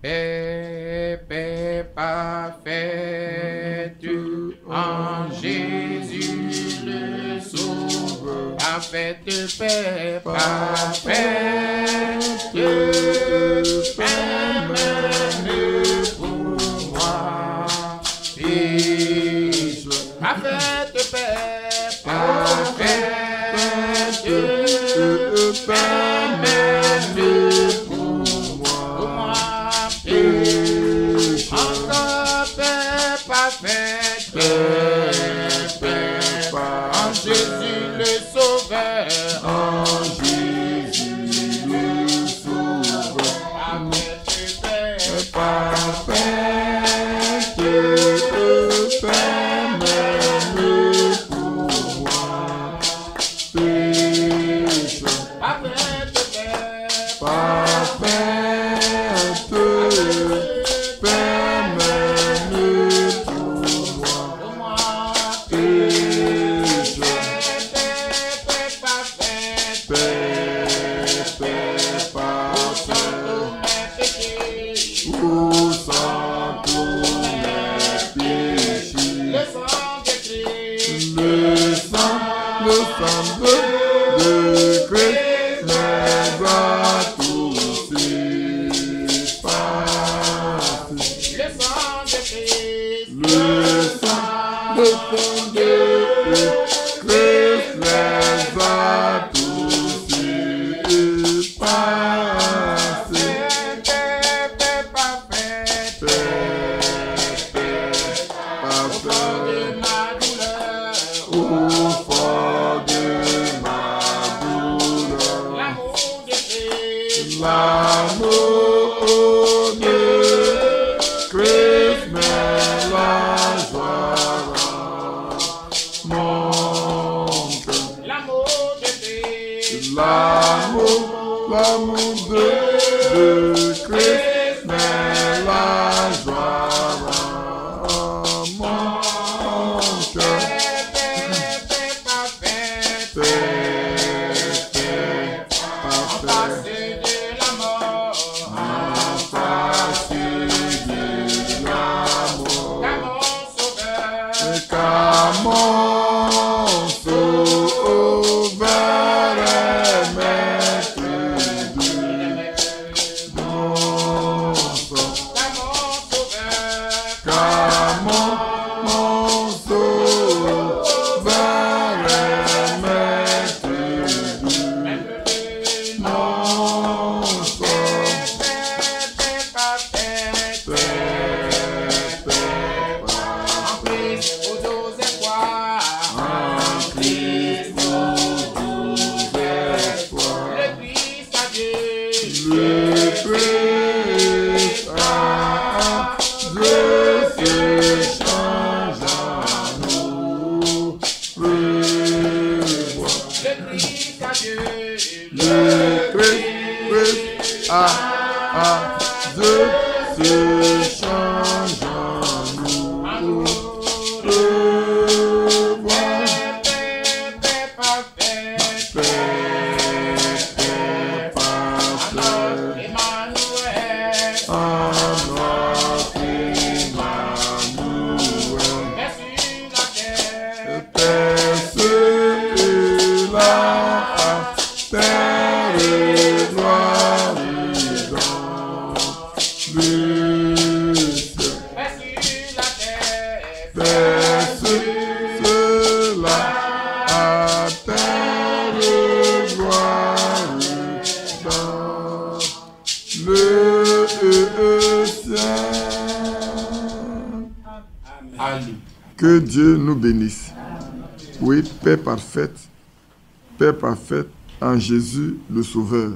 Paix parfaite en Jésus le Sauveur. Parfaite paix, parfaite paix même pour moi. Parfaite paix, parfaite paix même pour moi. Encore paix parfaite, paix en Jésus le Sauveur. En Jésus le Sauveur. Parfaite paix, parfaite paix même pour moi. Parfaite paix, parfaite paix même pour moi. Où sont tous mes péchés? Le sang de Christ, le sang de Christ m'aidera tous effacer. Le sang de Christ, le sang de Christ m'aidera tous effacer. L'amour de Christ met la joie dans mon cœur. L'amour de Christ, l'amour de Christ met la joie dans mon cœur. Mon sauveur est maître de mon sang. Car mon sauveur est maître de mon sang. Dieu se change en nous. Que Dieu nous bénisse. Oui, paix parfaite en Jésus le Sauveur.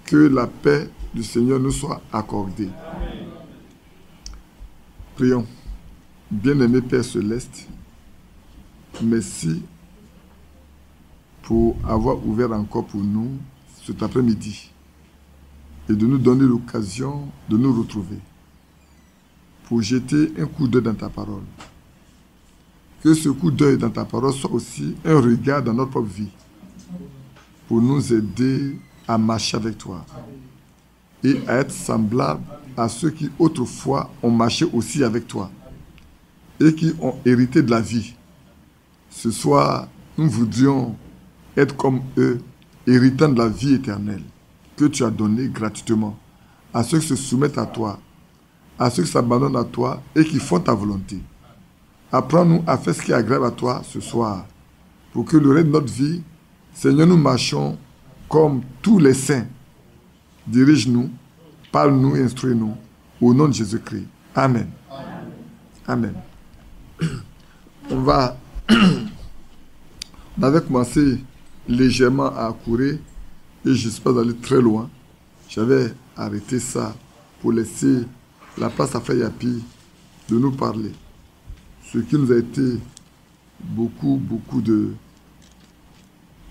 Que la paix du Seigneur nous soit accordée. Prions. Bien-aimé Père Céleste, merci pour avoir ouvert encore pour nous cet après-midi et de nous donner l'occasion de nous retrouver pour jeter un coup d'œil dans ta parole. Que ce coup d'œil dans ta parole soit aussi un regard dans notre propre vie pour nous aider à marcher avec toi et à être semblables à ceux qui autrefois ont marché aussi avec toi et qui ont hérité de la vie. Ce soir, nous voudrions être comme eux, héritant de la vie éternelle que tu as donnée gratuitement à ceux qui se soumettent à toi, à ceux qui s'abandonnent à toi et qui font ta volonté. Apprends-nous à faire ce qui est agréable à toi ce soir, pour que le reste de notre vie, Seigneur, nous marchons comme tous les saints. Dirige-nous, parle-nous et instruis-nous, au nom de Jésus-Christ. Amen. Amen. On avait commencé légèrement à courir et je ne suis pas allé très loin. J'avais arrêté ça pour laisser la place à Frère Yapi de nous parler. Ce qui nous a été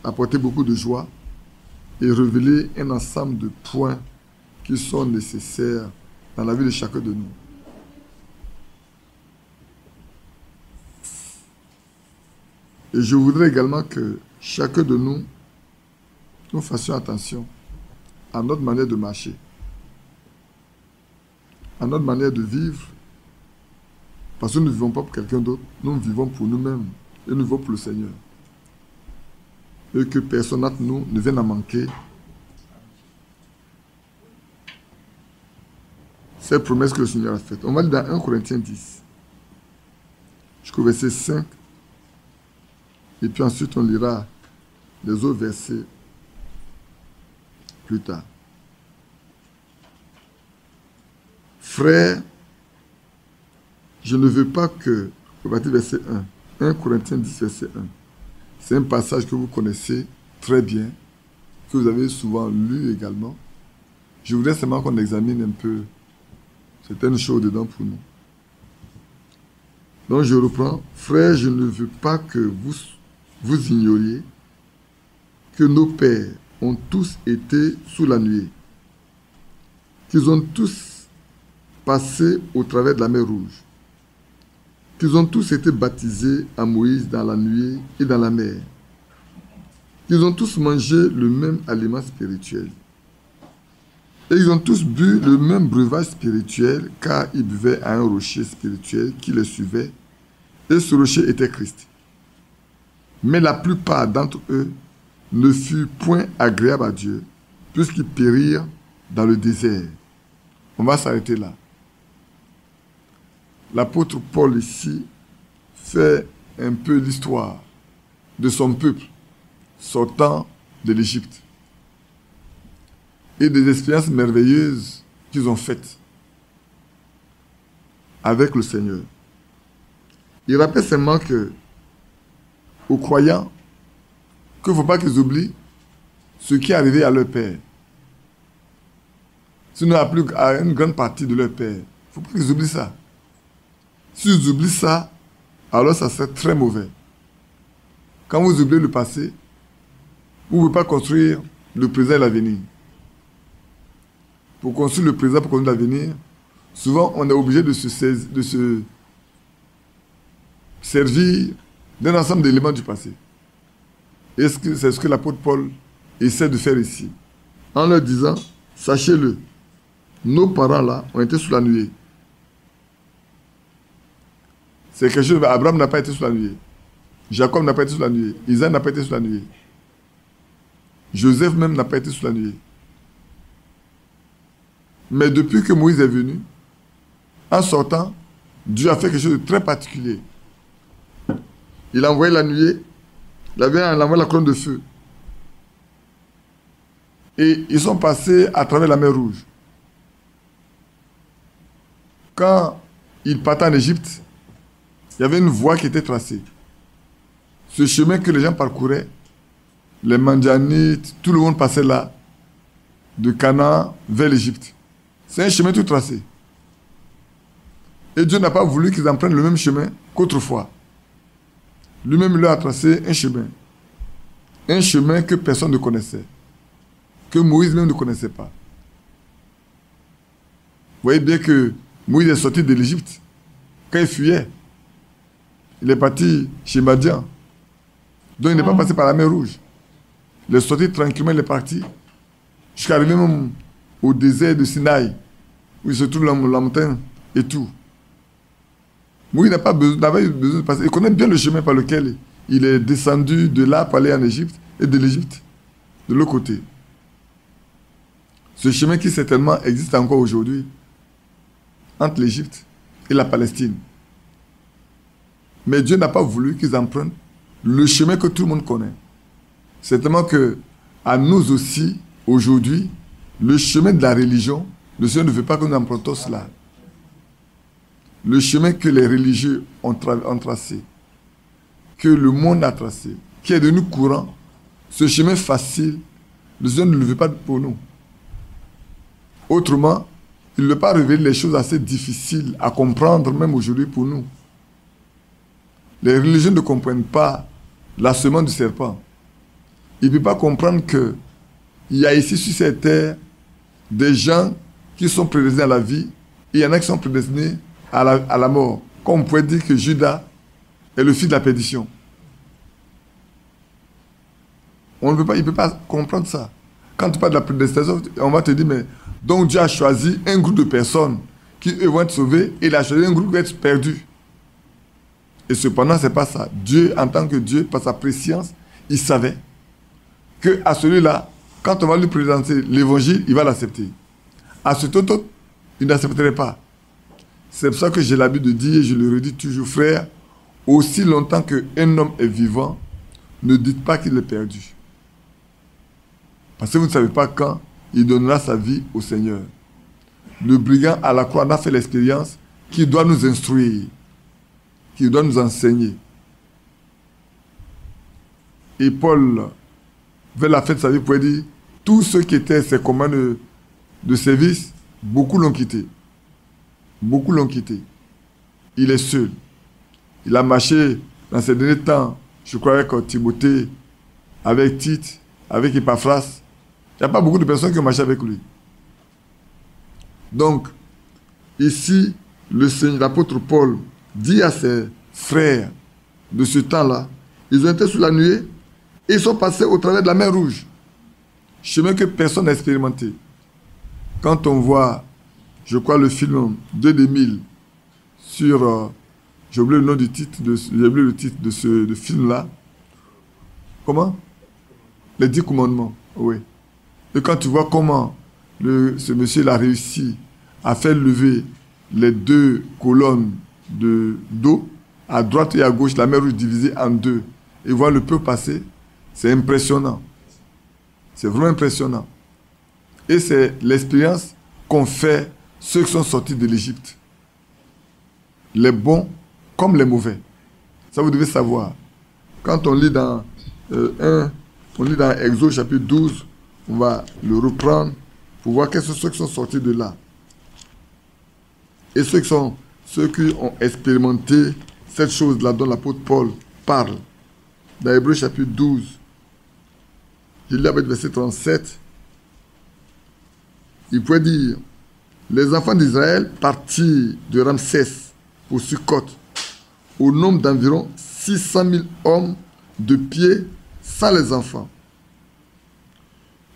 apporté beaucoup de joie et révéler un ensemble de points qui sont nécessaires dans la vie de chacun de nous. Et je voudrais également que chacun de nous fassions attention à notre manière de marcher, à notre manière de vivre, parce que nous ne vivons pas pour quelqu'un d'autre, nous vivons pour nous-mêmes et nous vivons pour le Seigneur. Et que personne d'entre nous ne vienne à manquer cette promesse que le Seigneur a faite. On va lire dans 1 Corinthiens 10, jusqu'au verset 5, et puis ensuite on lira les autres versets plus tard. Frères, je ne veux pas que, au verset 1, 1 Corinthiens 10, verset 1, c'est un passage que vous connaissez très bien, que vous avez souvent lu également. Je voudrais seulement qu'on examine un peu certaines choses dedans pour nous. Donc je reprends. Frères, je ne veux pas que vous ignoriez que nos pères ont tous été sous la nuée, qu'ils ont tous passé au travers de la mer Rouge, qu'ils ont tous été baptisés à Moïse dans la nuée et dans la mer, qu'ils ont tous mangé le même aliment spirituel, et ils ont tous bu le même breuvage spirituel, car ils buvaient à un rocher spirituel qui les suivait, et ce rocher était Christ. Mais la plupart d'entre eux ne furent point agréables à Dieu, puisqu'ils périrent dans le désert. On va s'arrêter là. L'apôtre Paul ici fait un peu l'histoire de son peuple sortant de l'Égypte et des expériences merveilleuses qu'ils ont faites avec le Seigneur. Il rappelle seulement aux croyants qu'il ne faut pas qu'ils oublient ce qui est arrivé à leur père. Sinon, à une grande partie de leur père. Il ne faut pas qu'ils oublient ça. S'ils oublient ça, alors ça serait très mauvais. Quand vous oubliez le passé, vous ne pouvez pas construire le présent et l'avenir. Pour construire le présent, pour construire l'avenir, souvent on est obligé de se servir d'un ensemble d'éléments du passé. Et c'est ce que l'apôtre Paul essaie de faire ici. En leur disant, sachez-le, nos parents là ont été sous la nuée. C'est quelque chose, Abraham n'a pas été sous la nuée. Jacob n'a pas été sous la nuée. Isaac n'a pas été sous la nuée. Joseph même n'a pas été sous la nuée. Mais depuis que Moïse est venu, en sortant, Dieu a fait quelque chose de très particulier. Il a envoyé la nuée, il a envoyé la colonne de feu. Et ils sont passés à travers la mer Rouge. Quand ils partaient en Égypte, il y avait une voie qui était tracée. Ce chemin que les gens parcouraient, les Mandianites, tout le monde passait là, de Canaan vers l'Égypte. C'est un chemin tout tracé. Et Dieu n'a pas voulu qu'ils en prennent le même chemin qu'autrefois. Lui-même leur a tracé un chemin. Un chemin que personne ne connaissait. Que Moïse même ne connaissait pas. Vous voyez bien que Moïse est sorti de l'Égypte. Quand il fuyait, il est parti chez Madian. Donc il n'est pas passé par la mer Rouge. Il est sorti tranquillement, il est parti. Jusqu'à arriver même au désert de Sinaï, où il se trouve la montagne et tout. Moïse n'avait pas besoin de passer. Il connaît bien le chemin par lequel il est descendu de là pour aller en Égypte et de l'Égypte de l'autre côté. Ce chemin qui certainement existe encore aujourd'hui entre l'Égypte et la Palestine. Mais Dieu n'a pas voulu qu'ils empruntent le chemin que tout le monde connaît. Certainement que à nous aussi, aujourd'hui, le chemin de la religion, le Seigneur ne veut pas que nous empruntons cela. Le chemin que les religieux ont tracé, que le monde a tracé, qui est de nous courant, ce chemin facile, le Seigneur ne le veut pas pour nous. Autrement, il ne veut pas révéler les choses assez difficiles à comprendre, même aujourd'hui pour nous. Les religieux ne comprennent pas la semence du serpent. Ils ne peuvent pas comprendre qu'il y a ici sur cette terre des gens qui sont prédestinés à la vie et il y en a qui sont prédestinés à la mort. Comme on pourrait dire que Judas est le fils de la perdition. On ne peut pas, il ne peut pas comprendre ça. Quand tu parles de la prédestination, on va te dire, mais donc Dieu a choisi un groupe de personnes qui eux vont être sauvés et il a choisi un groupe qui va être perdu. Et cependant, ce n'est pas ça. Dieu, en tant que Dieu, par sa préscience, il savait qu'à celui-là, quand on va lui présenter l'évangile, il va l'accepter. À cet autre, il n'accepterait pas. C'est pour ça que j'ai l'habitude de dire, et je le redis toujours, frère, aussi longtemps qu'un homme est vivant, ne dites pas qu'il est perdu. Parce que vous ne savez pas quand il donnera sa vie au Seigneur. Le brigand à la croix en a fait l'expérience qui doit nous instruire, qui doit nous enseigner. Et Paul, vers la fin de sa vie, pouvait dire, tous ceux qui étaient ses compagnons de service, beaucoup l'ont quitté. Beaucoup l'ont quitté. Il est seul. Il a marché dans ces derniers temps, je crois, avec Timothée, avec Tite, avec Epaphras. Il n'y a pas beaucoup de personnes qui ont marché avec lui. Donc, ici, l'apôtre Paul dit à ses frères de ce temps-là, ils ont été sous la nuée et ils sont passés au travers de la mer Rouge. Chemin que personne n'a expérimenté. Quand on voit, je crois, le film de 2000 sur, j'ai oublié le nom du titre, j'ai oublié le titre de ce film-là. Comment? Les 10 commandements, oui. Et quand tu vois comment ce monsieur a réussi à faire lever les 2 colonnes d'eau, à droite et à gauche, la mer Rouge divisée en 2, et voir le peuple passer, c'est impressionnant. C'est vraiment impressionnant. Et c'est l'expérience qu'ont fait ceux qui sont sortis de l'Égypte. Les bons comme les mauvais. Ça, vous devez savoir. Quand on lit dans Exode chapitre 12, on va le reprendre pour voir quels sont ceux qui sont sortis de là. Et ceux qui ont expérimenté cette chose-là dont l'apôtre Paul parle. Dans Hébreux chapitre 12, il lit avec verset 37, il pourrait dire, les enfants d'Israël partirent de Ramsès pour Sukkot au nombre d'environ 600 000 hommes de pied sans les enfants.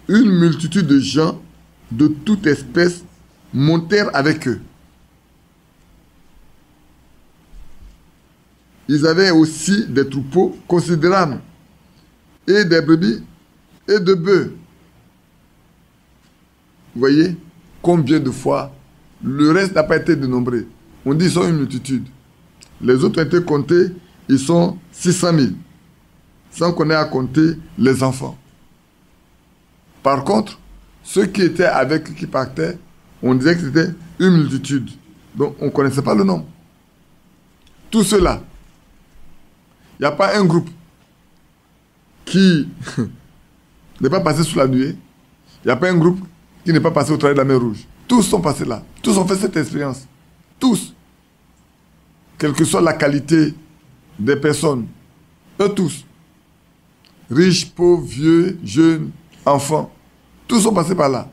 Une multitude de gens de toute espèce montèrent avec eux. Ils avaient aussi des troupeaux considérables et des brebis et de bœufs. Vous voyez combien de fois le reste n'a pas été dénombré. On dit qu'ils sont une multitude. Les autres ont été comptés, ils sont 600 000. Sans qu'on ait à compter les enfants. Par contre, ceux qui étaient avec eux, qui partaient, on disait que c'était une multitude. Donc on ne connaissait pas le nom. Tout cela, il n'y a pas un groupe qui n'est pas passé sous la nuée. Il n'y a pas un groupe qui n'est pas passé au travers de la mer Rouge. Tous sont passés là. Tous ont fait cette expérience. Tous. Quelle que soit la qualité des personnes. Eux tous. Riches, pauvres, vieux, jeunes, enfants. Tous sont passés par là.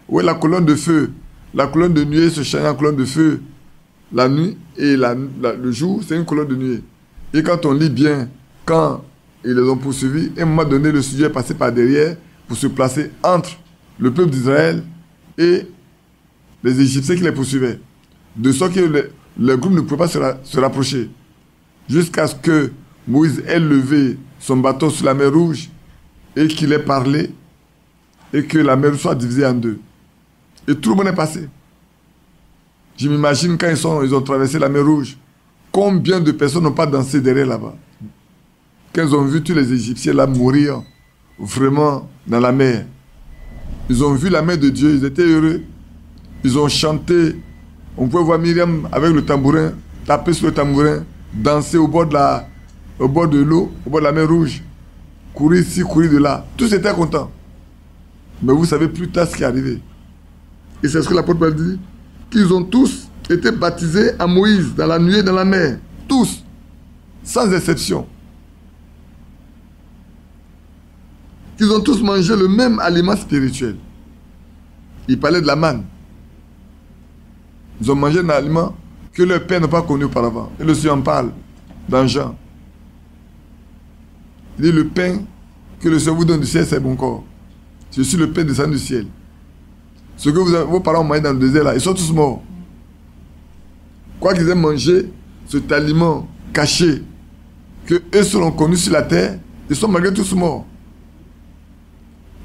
Où est la colonne de feu? La colonne de nuée se change en colonne de feu la nuit et le jour, c'est une colonne de nuée. Et quand on lit bien, quand ils les ont poursuivis, à un moment donné, le sujet est passé par derrière pour se placer entre le peuple d'Israël et les Égyptiens qui les poursuivaient. De sorte que le groupe ne pouvait pas se rapprocher. Jusqu'à ce que Moïse ait levé son bâton sur la mer Rouge et qu'il ait parlé et que la mer soit divisée en deux. Et tout le monde est passé. Je m'imagine quand ils ont traversé la mer Rouge, combien de personnes n'ont pas dansé derrière là-bas. Quand ils ont vu tous les Égyptiens là mourir vraiment dans la mer. Ils ont vu la main de Dieu, ils étaient heureux. Ils ont chanté. On pouvait voir Myriam avec le tambourin, taper sur le tambourin, danser au bord de l'eau, au bord de la mer Rouge. Courir ici, courir de là. Tous étaient contents. Mais vous savez plus tard ce qui est arrivé. Et c'est ce que l'apôtre Paul dit, qu'ils ont tous été baptisés à Moïse, dans la nuée, dans la mer. Tous, sans exception. Qu'ils ont tous mangé le même aliment spirituel. Il parlait de la manne. Ils ont mangé un aliment que leur père n'a pas connu auparavant. Et le Seigneur en parle dans Jean. Il dit, le pain que le Seigneur vous donne du ciel, c'est mon corps. Je suis le pain descendu du ciel. Ce que vos parents ont mangé dans le désert, là, ils sont tous morts. Quoi qu'ils aient mangé cet aliment caché, que eux seuls ont connu sur la terre, ils sont malgré tous morts.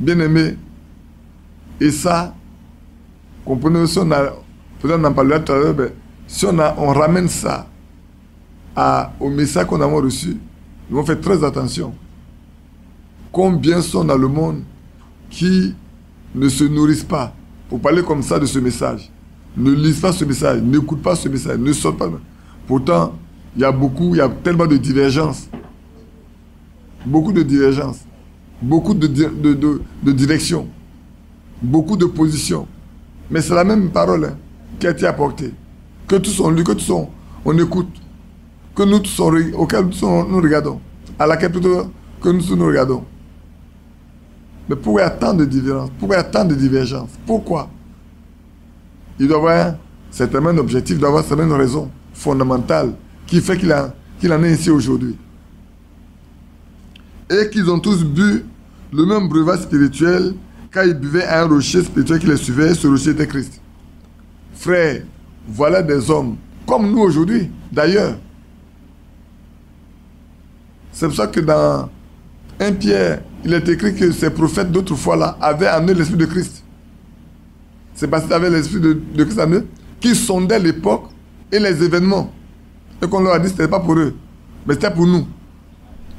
Bien-aimés, et ça, comprenez, si on a, peut-être on en parlera tout à l'heure, mais si on ramène ça au message qu'on a reçu, nous devons faire très attention. Combien sont dans le monde qui ne se nourrissent pas, pour parler comme ça de ce message, ne lisent pas ce message, n'écoutent pas ce message, ne sortent pas. Pourtant, il y a tellement de divergences. Beaucoup de divergences. Beaucoup de directions. Beaucoup de positions. Mais c'est la même parole qui a été apportée. Que tous on lit, que tous on écoute. Que nous tous auquel nous regardons. À laquelle plutôt que nous tous nous regardons. Mais pourquoi il y a tant de différences? Pourquoi il y a tant de divergences? Pourquoi? Il doit y avoir certainement un objectif, il doit y avoir certainement une raison fondamentale qui fait qu'il en est ici aujourd'hui. Et qu'ils ont tous bu le même breuvage spirituel quand ils buvaient à un rocher spirituel qui les suivait. Ce rocher était Christ. Frères, voilà des hommes comme nous aujourd'hui, d'ailleurs. C'est pour ça que dans 1 Pierre, il est écrit que ces prophètes d'autrefois là avaient en eux l'esprit de Christ. C'est parce qu'ils avaient l'esprit de Christ en eux qui sondaient l'époque et les événements. Et qu'on leur a dit que ce n'était pas pour eux, mais c'était pour nous.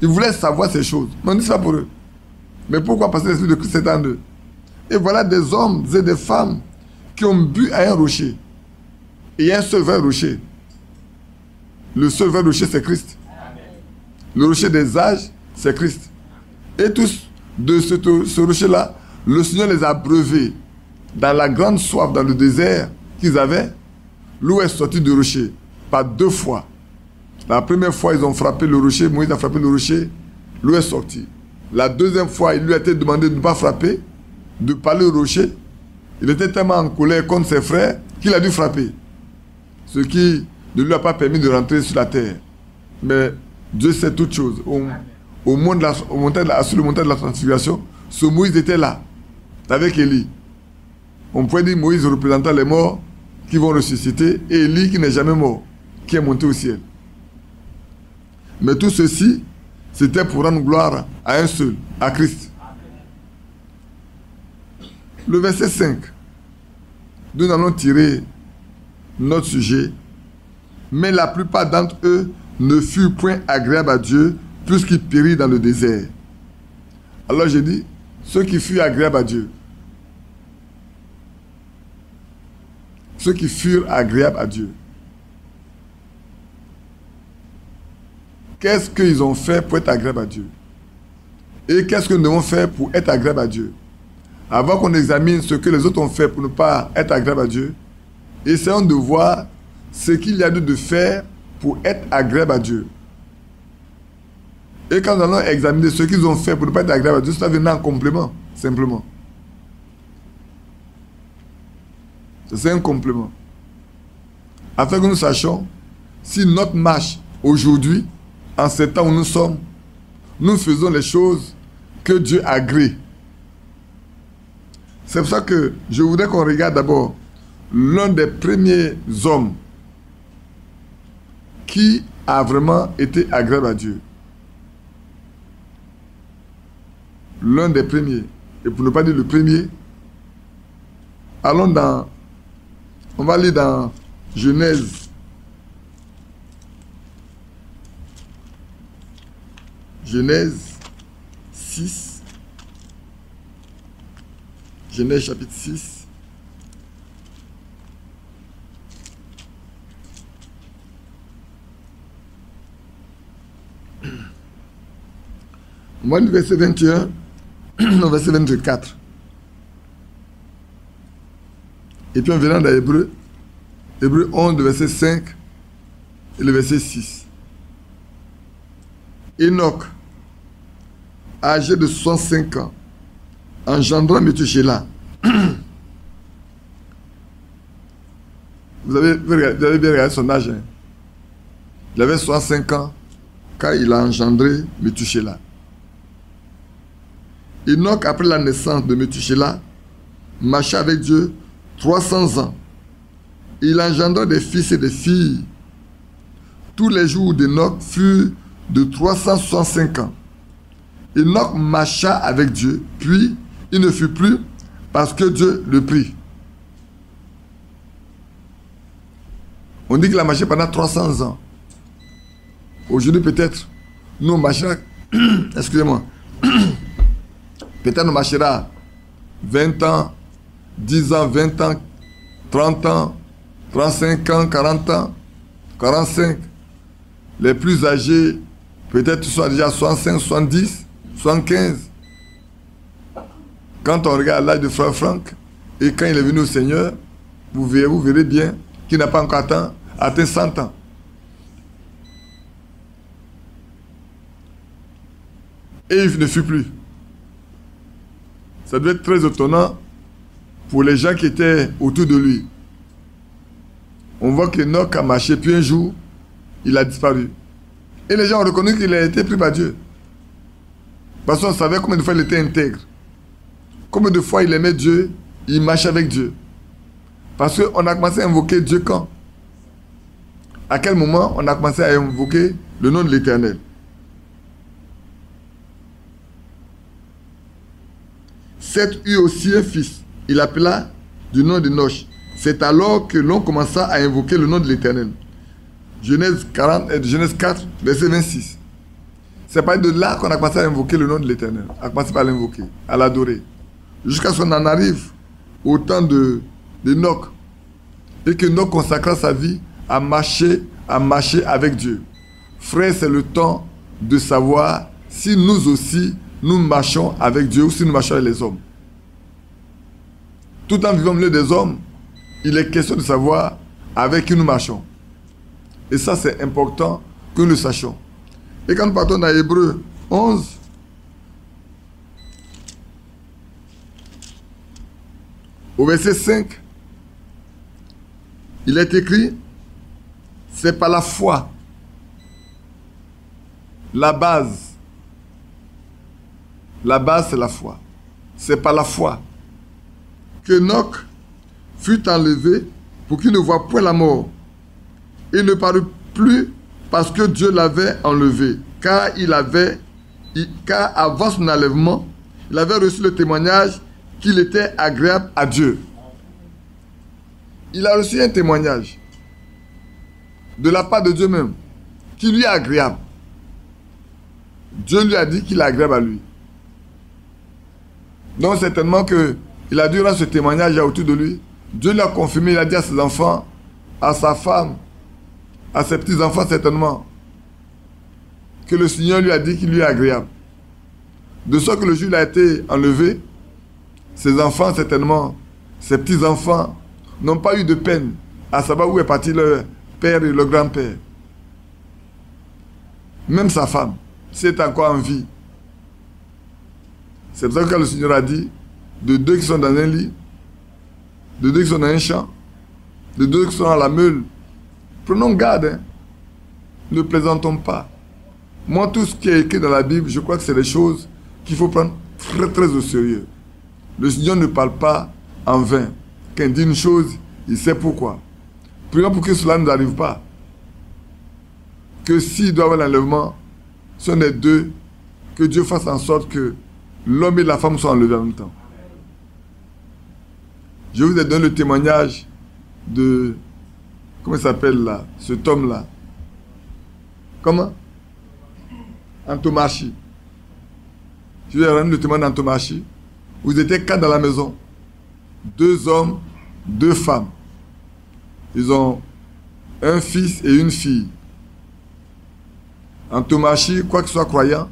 Ils voulaient savoir ces choses, mais on dit que ce n'est pas pour eux. Mais pourquoi? Parce que l'esprit de Christ est en eux. Et voilà des hommes et des femmes qui ont bu à un rocher. Et il y a un seul vrai rocher. Le seul vrai rocher, c'est Christ. Le rocher des âges, c'est Christ. Et tous, de ce rocher-là, le Seigneur les a breuvés dans la grande soif, dans le désert qu'ils avaient. L'eau est sortie du rocher par 2 fois. La première fois, ils ont frappé le rocher, Moïse a frappé le rocher, l'eau est sortie. La deuxième fois, il lui a été demandé de ne pas frapper, de parler au rocher. Il était tellement en colère contre ses frères qu'il a dû frapper. Ce qui ne lui a pas permis de rentrer sur la terre. Mais Dieu sait toutes choses. Sur le montant de la transfiguration, ce Moïse était là, avec Élie. On pourrait dire Moïse représentant les morts qui vont ressusciter et Élie qui n'est jamais mort, qui est monté au ciel. Mais tout ceci, c'était pour rendre gloire à un seul, à Christ. Le verset 5, nous allons tirer notre sujet. Mais la plupart d'entre eux ne furent point agréables à Dieu, puisqu'ils périrent dans le désert. Alors j'ai dit, ceux qui furent agréables à Dieu. Ceux qui furent agréables à Dieu. Qu'est-ce qu'ils ont fait pour être agréables à Dieu? Et qu'est-ce que nous devons faire pour être agréables à Dieu? Avant qu'on examine ce que les autres ont fait pour ne pas être agréables à Dieu, essayons de voir ce qu'il y a de faire pour être agréable à Dieu. Et quand nous allons examiner ce qu'ils ont fait pour ne pas être agréable à Dieu, cela vient en complément, simplement. C'est un complément. Afin que nous sachions si notre marche aujourd'hui, en ce temps où nous sommes, nous faisons les choses que Dieu agrée. C'est pour ça que je voudrais qu'on regarde d'abord l'un des premiers hommes qui a vraiment été agréable à Dieu. L'un des premiers. Et pour ne pas dire le premier, allons dans... On va aller dans Genèse. Genèse 6. Genèse chapitre 6. On va du verset 21 au verset 24. Et puis on verra dans Hébreu 11, le verset 5 et le verset 6. Enoch, âgé de 65 ans, engendrant Méthusélah. Vous avez bien regardé son âge. Hein? Il avait 65 ans quand il a engendré Méthusélah. Enoch, après la naissance de Méthusélah, marcha avec Dieu 300 ans. Il engendra des fils et des filles. Tous les jours d'Enoch furent de 365 ans. Enoch marcha avec Dieu, puis il ne fut plus parce que Dieu le prit. On dit qu'il a marché pendant 300 ans. Aujourd'hui peut-être, nous on marchera, excusez-moi, peut-être on marchera 20 ans, 10 ans, 20 ans, 30 ans, 35 ans, 40 ans, 45. Les plus âgés, peut-être soit déjà 65, 70, 75. Quand on regarde l'âge de Frère Franck, et quand il est venu au Seigneur, vous verrez bien qu'il n'a pas encore atteint 100 ans. Et il ne fut plus. Ça devait être très étonnant pour les gens qui étaient autour de lui. On voit qu'Enoch a marché, puis un jour, il a disparu. Et les gens ont reconnu qu'il a été pris par Dieu. Parce qu'on savait combien de fois il était intègre. Combien de fois il aimait Dieu, il marchait avec Dieu. Parce qu'on a commencé à invoquer Dieu quand? À quel moment on a commencé à invoquer le nom de l'Éternel? Seth eut aussi un fils. Il l'appela du nom de Noch. C'est alors que l'on commença à invoquer le nom de l'Éternel. Genèse 4, verset 26. C'est pas de là qu'on a commencé à invoquer le nom de l'Éternel. On a commencé par l'invoquer, à l'adorer. Jusqu'à ce qu'on en arrive au temps d'Enoch. Et que Enoch consacra sa vie à marcher avec Dieu. Frère, c'est le temps de savoir si nous aussi, nous marchons avec Dieu ou si nous marchons avec les hommes. Tout en vivant au milieu des hommes, il est question de savoir avec qui nous marchons. Et ça, c'est important que nous le sachions. Et quand nous partons dans Hébreu 11, au verset 5, il est écrit, c'est par la foi, la base. La base, c'est la foi. C'est par la foi qu'Enoch fut enlevé pour qu'il ne voie point la mort. Il ne parut plus parce que Dieu l'avait enlevé, car avant son enlèvement, il avait reçu le témoignage qu'il était agréable à Dieu. Il a reçu un témoignage de la part de Dieu même, qui lui est agréable. Dieu lui a dit qu'il est agréable à lui. Donc certainement qu'il a dû rendre ce témoignage autour de lui. Dieu l'a confirmé, il a dit à ses enfants, à sa femme, à ses petits-enfants certainement, que le Seigneur lui a dit qu'il lui est agréable. De sorte que le jour où il a été enlevé, ses enfants certainement, ses petits-enfants, n'ont pas eu de peine à savoir où est parti leur père et leur grand-père. Même sa femme, si elle est encore en vie. C'est pour ça que quand le Seigneur a dit, de deux qui sont dans un lit, de deux qui sont dans un champ, de deux qui sont à la meule, prenons garde, hein. Ne plaisantons pas. Moi, tout ce qui est écrit dans la Bible, je crois que c'est des choses qu'il faut prendre très très au sérieux. Le Seigneur ne parle pas en vain. Quand il dit une chose, il sait pourquoi. Prions pour que cela ne nous arrive pas. Que s'il doit y avoir l'enlèvement, ce sont les deux, que Dieu fasse en sorte que l'homme et la femme soient enlevés en même temps. Je vous ai donné le témoignage de... Comment il s'appelle là? Cet homme-là. Comment? Antomachi. Je vous ai rendu le témoignage d'Antomachi. Vous étiez 4 dans la maison. 2 hommes, 2 femmes. Ils ont un fils et une fille. Antomachi, quoi qu'il soit croyant,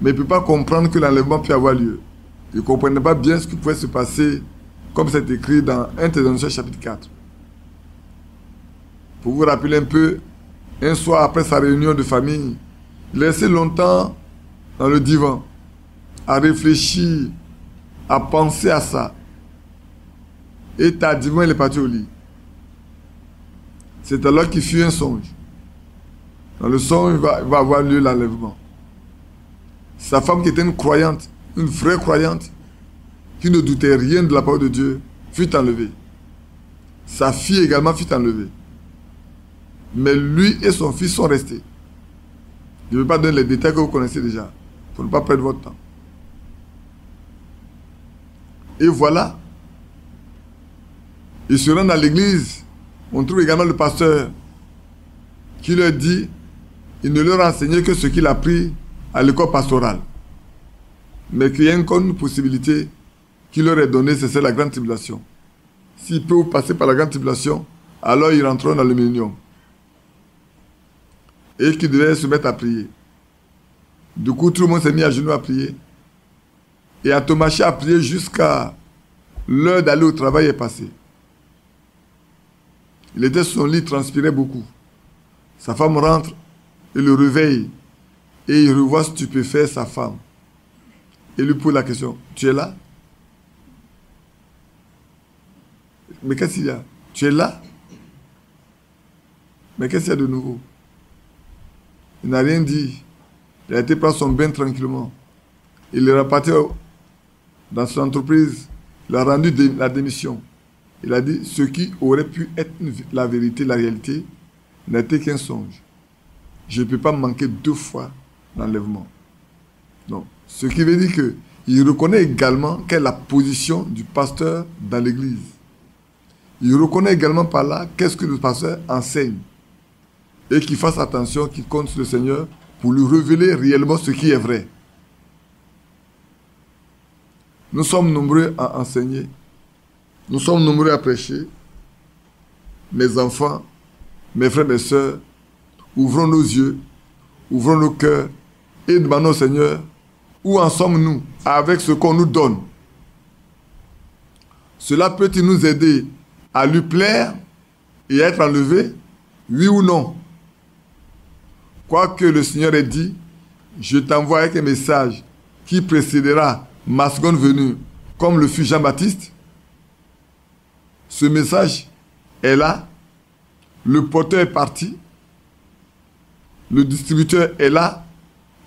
mais il ne peut pas comprendre que l'enlèvement peut avoir lieu. Il ne comprenait pas bien ce qui pouvait se passer, comme c'est écrit dans 1 Thessaloniciens chapitre 4. Pour vous rappeler un peu, un soir après sa réunion de famille, il est resté longtemps dans le divan, à réfléchir, à penser à ça. Et tardivement, il est parti au lit. C'est alors qu'il fut un songe. Dans le songe, il va avoir lieu l'enlèvement. Sa femme, qui était une croyante, une vraie croyante, qui ne doutait rien de la parole de Dieu, fut enlevée. Sa fille également fut enlevée. Mais lui et son fils sont restés. Je ne vais pas donner les détails que vous connaissez déjà, pour ne pas perdre votre temps. Et voilà, ils se rendent à l'église. On trouve également le pasteur qui leur dit, il ne leur a enseigné que ce qu'il a appris à l'école pastorale. Mais qu'il y a encore une possibilité qu'il leur est donnée, c'est la grande tribulation. S'ils peuvent passer par la grande tribulation, alors ils rentreront dans le millénium. Et qu'ils devaient se mettre à prier. Du coup, tout le monde s'est mis à genoux à prier. Et Antomachi a prié jusqu'à l'heure d'aller au travail est passée. Il était sur son lit, il transpirait beaucoup. Sa femme rentre et le réveille. Et il revoit stupéfait sa femme. Et lui pose la question, tu es là? Mais qu'est-ce qu'il y a? Tu es là? Mais qu'est-ce qu'il y a de nouveau? Il n'a rien dit. Il a été prendre son bain tranquillement. Il est reparti dans son entreprise. Il a rendu la démission. Il a dit, ce qui aurait pu être la vérité, la réalité, n'était qu'un songe. Je ne peux pas manquer 2 fois l'enlèvement. Donc, ce qui veut dire qu'il reconnaît également quelle est la position du pasteur dans l'église. Il reconnaît également par là qu'est-ce que le pasteur enseigne. Et qu'il fasse attention, qu'il compte sur le Seigneur pour lui révéler réellement ce qui est vrai. Nous sommes nombreux à enseigner. Nous sommes nombreux à prêcher. Mes enfants, mes frères, mes sœurs, ouvrons nos yeux, ouvrons nos cœurs et demandons au Seigneur, où en sommes-nous avec ce qu'on nous donne? Cela peut-il nous aider à lui plaire et à être enlevé? Oui ou non? Quoique le Seigneur ait dit, je t'envoie avec un message qui précédera ma seconde venue, comme le fut Jean-Baptiste. Ce message est là. Le porteur est parti. Le distributeur est là.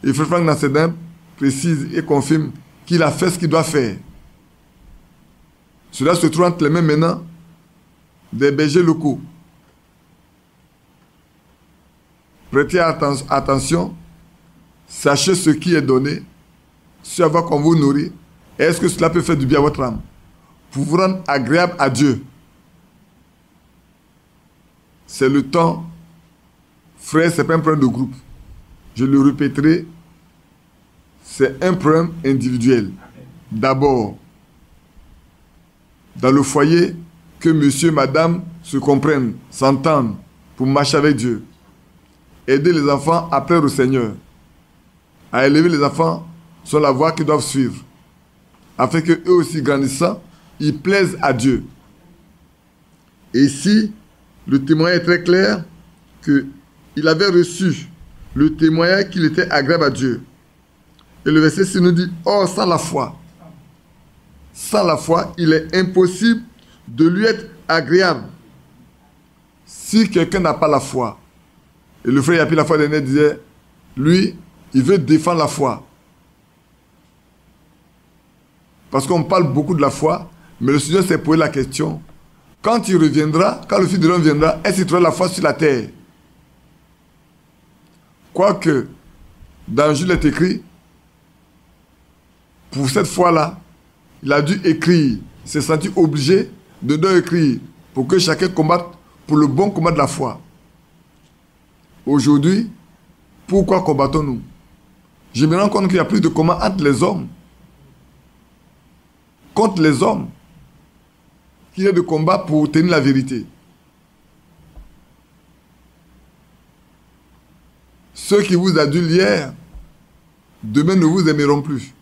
Et Frère Franck Nassedin précise et confirme qu'il a fait ce qu'il doit faire. Cela se trouve entre les mains maintenant des bergers locaux. Prêtez attention, sachez ce qui est donné, ce à quoi qu'on vous nourrit, et est-ce que cela peut faire du bien à votre âme, pour vous rendre agréable à Dieu. C'est le temps, frère, ce n'est pas un problème de groupe. Je le répéterai, c'est un problème individuel. D'abord, dans le foyer, que monsieur, madame se comprennent, s'entendent pour marcher avec Dieu. Aider les enfants à plaire au Seigneur. À élever les enfants sur la voie qu'ils doivent suivre. Afin qu'eux aussi, grandissant, ils plaisent à Dieu. Et ici, le témoignage est très clair qu'il avait reçu le témoignage qu'il était agréable à Dieu. Et le verset 6 nous dit, or sans la foi, il est impossible de lui être agréable. Si quelqu'un n'a pas la foi, et le frère Yapi la fois dernière disait, lui, il veut défendre la foi. Parce qu'on parle beaucoup de la foi, mais le Seigneur s'est posé la question. Quand il reviendra, quand le Fils de l'homme viendra, est-ce qu'il trouvera la foi sur la terre? Quoique, dans Jules est écrit, pour cette fois-là, il a dû écrire, il s'est senti obligé de devoir écrire pour que chacun combatte pour le bon combat de la foi. Aujourd'hui, pourquoi combattons-nous? Je me rends compte qu'il y a plus de combat entre les hommes, contre les hommes, qu'il y a de combat pour tenir la vérité. Ceux qui vous adulent hier, demain ne vous aimeront plus.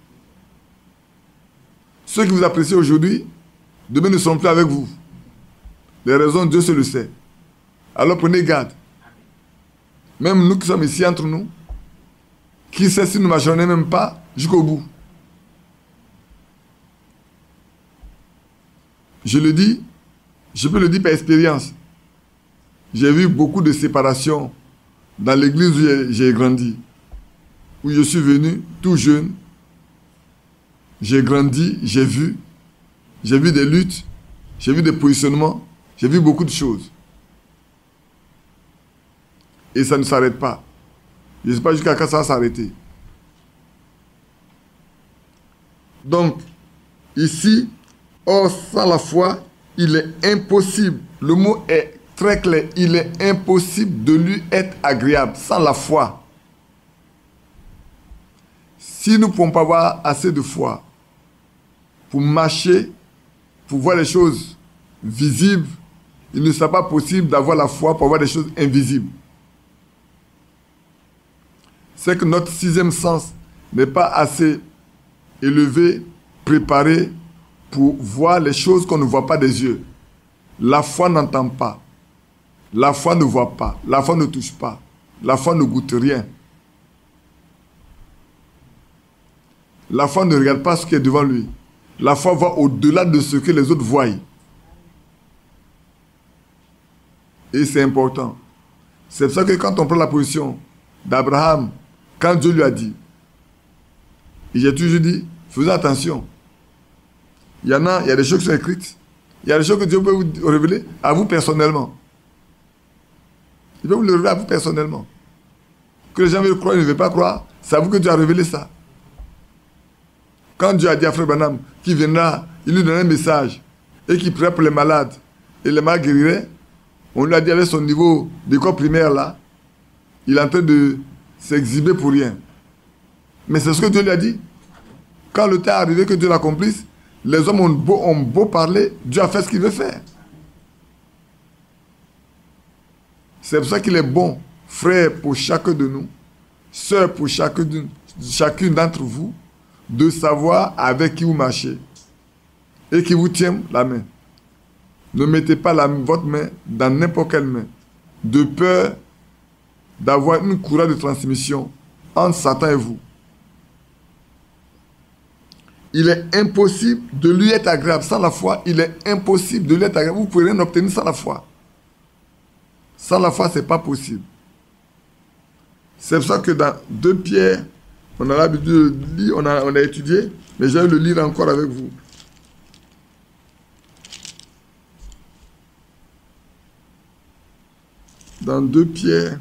Ceux qui vous apprécient aujourd'hui, demain ne seront plus avec vous. Les raisons, Dieu seul le sait. Alors prenez garde. Même nous qui sommes ici entre nous, qui sait si nous ne marcherons même pas jusqu'au bout. Je le dis, je peux le dire par expérience. J'ai vu beaucoup de séparations dans l'église où j'ai grandi, où je suis venu tout jeune. J'ai grandi, j'ai vu des luttes, j'ai vu des positionnements, j'ai vu beaucoup de choses. Et ça ne s'arrête pas. Je ne sais pas jusqu'à quand ça va s'arrêter. Donc, ici, or, sans la foi, il est impossible, le mot est très clair, il est impossible de lui être agréable sans la foi. Si nous ne pouvons pas avoir assez de foi pour marcher, pour voir les choses visibles, il ne sera pas possible d'avoir la foi pour voir des choses invisibles. C'est que notre sixième sens n'est pas assez élevé, préparé pour voir les choses qu'on ne voit pas des yeux. La foi n'entend pas. La foi ne voit pas. La foi ne touche pas. La foi ne goûte rien. La foi ne regarde pas ce qui est devant lui. La foi va au-delà de ce que les autres voient. Et c'est important. C'est pour ça que quand on prend la position d'Abraham, quand Dieu lui a dit, et j'ai toujours dit, faisons attention. Il y a des choses qui sont écrites. Il y a des choses que Dieu peut vous révéler à vous personnellement. Il peut vous le révéler à vous personnellement. Que les gens veulent croire, ils ne veulent pas croire. C'est à vous que Dieu a révélé ça. Quand Dieu a dit à Frère Branham qu'il viendra, il lui donnait un message et qu'il priait pour les malades et les malades guériraient, on lui a dit avec son niveau d'école primaire là, il est en train de s'exhiber pour rien. Mais c'est ce que Dieu lui a dit. Quand le temps est arrivé que Dieu l'accomplisse, les hommes ont beau parler, Dieu a fait ce qu'il veut faire. C'est pour ça qu'il est bon, frère pour chacun de nous, sœur pour chacune d'entre vous, de savoir avec qui vous marchez et qui vous tient la main. Ne mettez pas votre main dans n'importe quelle main, de peur d'avoir une courroie de transmission entre Satan et vous. Il est impossible de lui être agréable sans la foi. Il est impossible de lui être agréable. Vous ne pouvez rien obtenir sans la foi. Sans la foi, ce n'est pas possible. C'est pour ça que dans 2 Pierre, on a l'habitude de lire, on a étudié, mais je vais le lire encore avec vous. Dans 2 Pierre,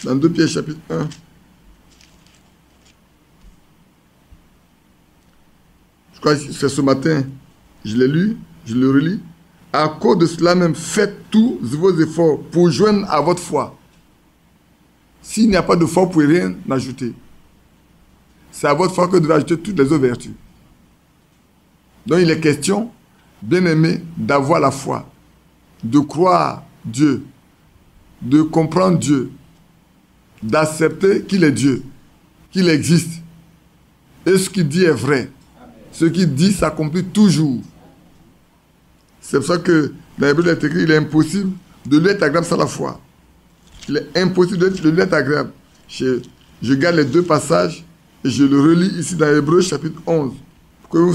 dans 2 Pierre chapitre 1, je crois que c'est ce matin, je l'ai lu, je le relis. À cause de cela même, faites tous vos efforts pour joindre à votre foi. S'il n'y a pas de foi, vous ne pouvez rien ajouter. C'est à votre foi que vous devez ajouter toutes les autres vertus. Donc il est question, bien aimé, d'avoir la foi, de croire Dieu, de comprendre Dieu, d'accepter qu'il est Dieu, qu'il existe. Et ce qu'il dit est vrai. Ce qu'il dit s'accomplit toujours. C'est pour ça que dans l'Hébreu, il est écrit, il est impossible de lui être agréable sans la foi. Il est impossible de lui être agréable. Je garde les 2 passages et je le relis ici dans Hébreu chapitre 11. Pour que nous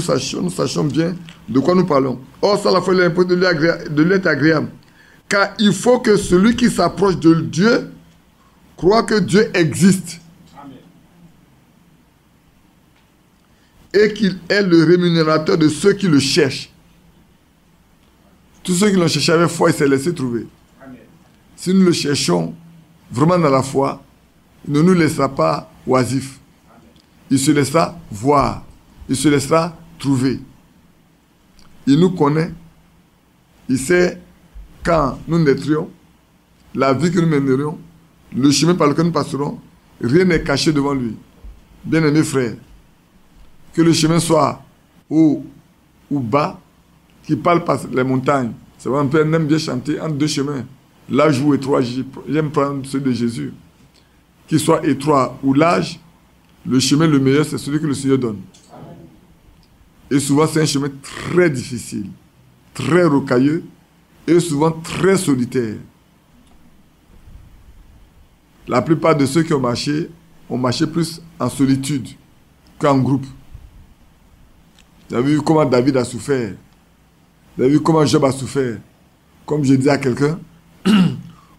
sachions bien de quoi nous parlons. Or, sans la foi, il est impossible de lui être agréable. Car il faut que celui qui s'approche de Dieu Croire que Dieu existe. Et qu'il est le rémunérateur de ceux qui le cherchent. Tous ceux qui l'ont cherché avec foi, il s'est laissé trouver. Amen. Si nous le cherchons vraiment dans la foi, il ne nous laissera pas oisifs. Il se laissera voir. Il se laissera trouver. Il nous connaît. Il sait quand nous naîtrions, la vie que nous mènerions, le chemin par lequel nous passerons, rien n'est caché devant lui. Bien-aimés frères, que le chemin soit haut ou bas, qui parle par les montagnes. C'est vrai, on aime bien chanter entre deux chemins. Large ou étroit, j'aime prendre celui de Jésus. Qu'il soit étroit ou large, le chemin le meilleur, c'est celui que le Seigneur donne. Et souvent, c'est un chemin très difficile, très rocailleux et souvent très solitaire. La plupart de ceux qui ont marché plus en solitude qu'en groupe. Vous avez vu comment David a souffert. Vous avez vu comment Job a souffert. Comme je dis à quelqu'un,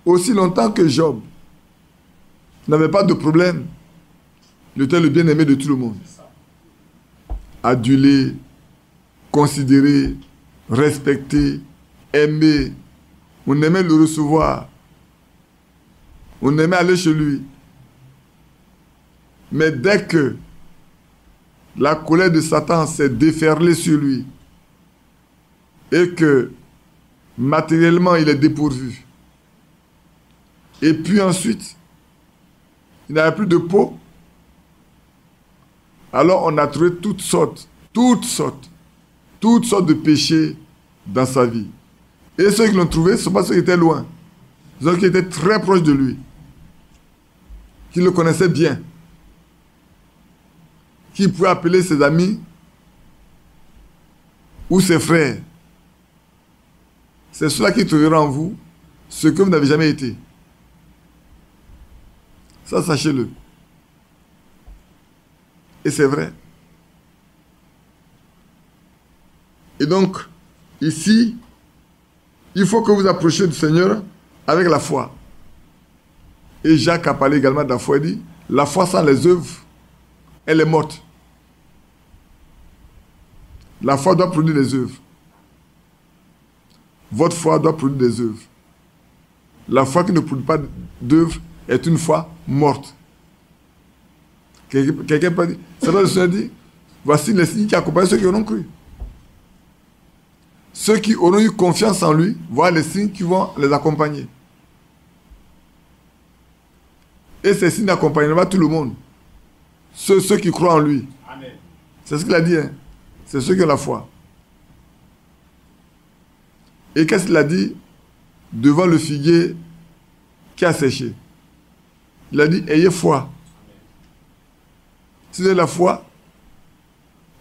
aussi longtemps que Job n'avait pas de problème, il était le bien-aimé de tout le monde. Adulé, considéré, respecté, aimé. On aimait le recevoir. On aimait aller chez lui. Mais dès que la colère de Satan s'est déferlée sur lui et que matériellement il est dépourvu, et puis ensuite il n'avait plus de peau, alors on a trouvé toutes sortes de péchés dans sa vie. Et ceux qui l'ont trouvé, ce ne sont pas ceux qui étaient loin, ceux qui étaient très proches de lui, qui le connaissaient bien, qui pouvaient appeler ses amis ou ses frères. C'est cela qui trouvera en vous ce que vous n'avez jamais été. Ça, sachez-le. Et c'est vrai. Et donc, ici, il faut que vous approchiez du Seigneur avec la foi. Et Jacques a parlé également de la foi. Il dit, la foi sans les œuvres, elle est morte. La foi doit produire des œuvres. Votre foi doit produire des œuvres. La foi qui ne produit pas d'œuvres est une foi morte. Quelqu'un peut dire, c'est là le Seigneur dit, voici les signes qui accompagnent ceux qui auront cru. Ceux qui auront eu confiance en lui, voient les signes qui vont les accompagner. Et ces signes n'accompagneront pas tout le monde. Ceux qui croient en lui. Amen. C'est ce qu'il a dit. Hein? C'est ceux qui ont la foi. Et qu'est-ce qu'il a dit devant le figuier qui a séché? Il a dit, ayez foi. Si vous avez la foi,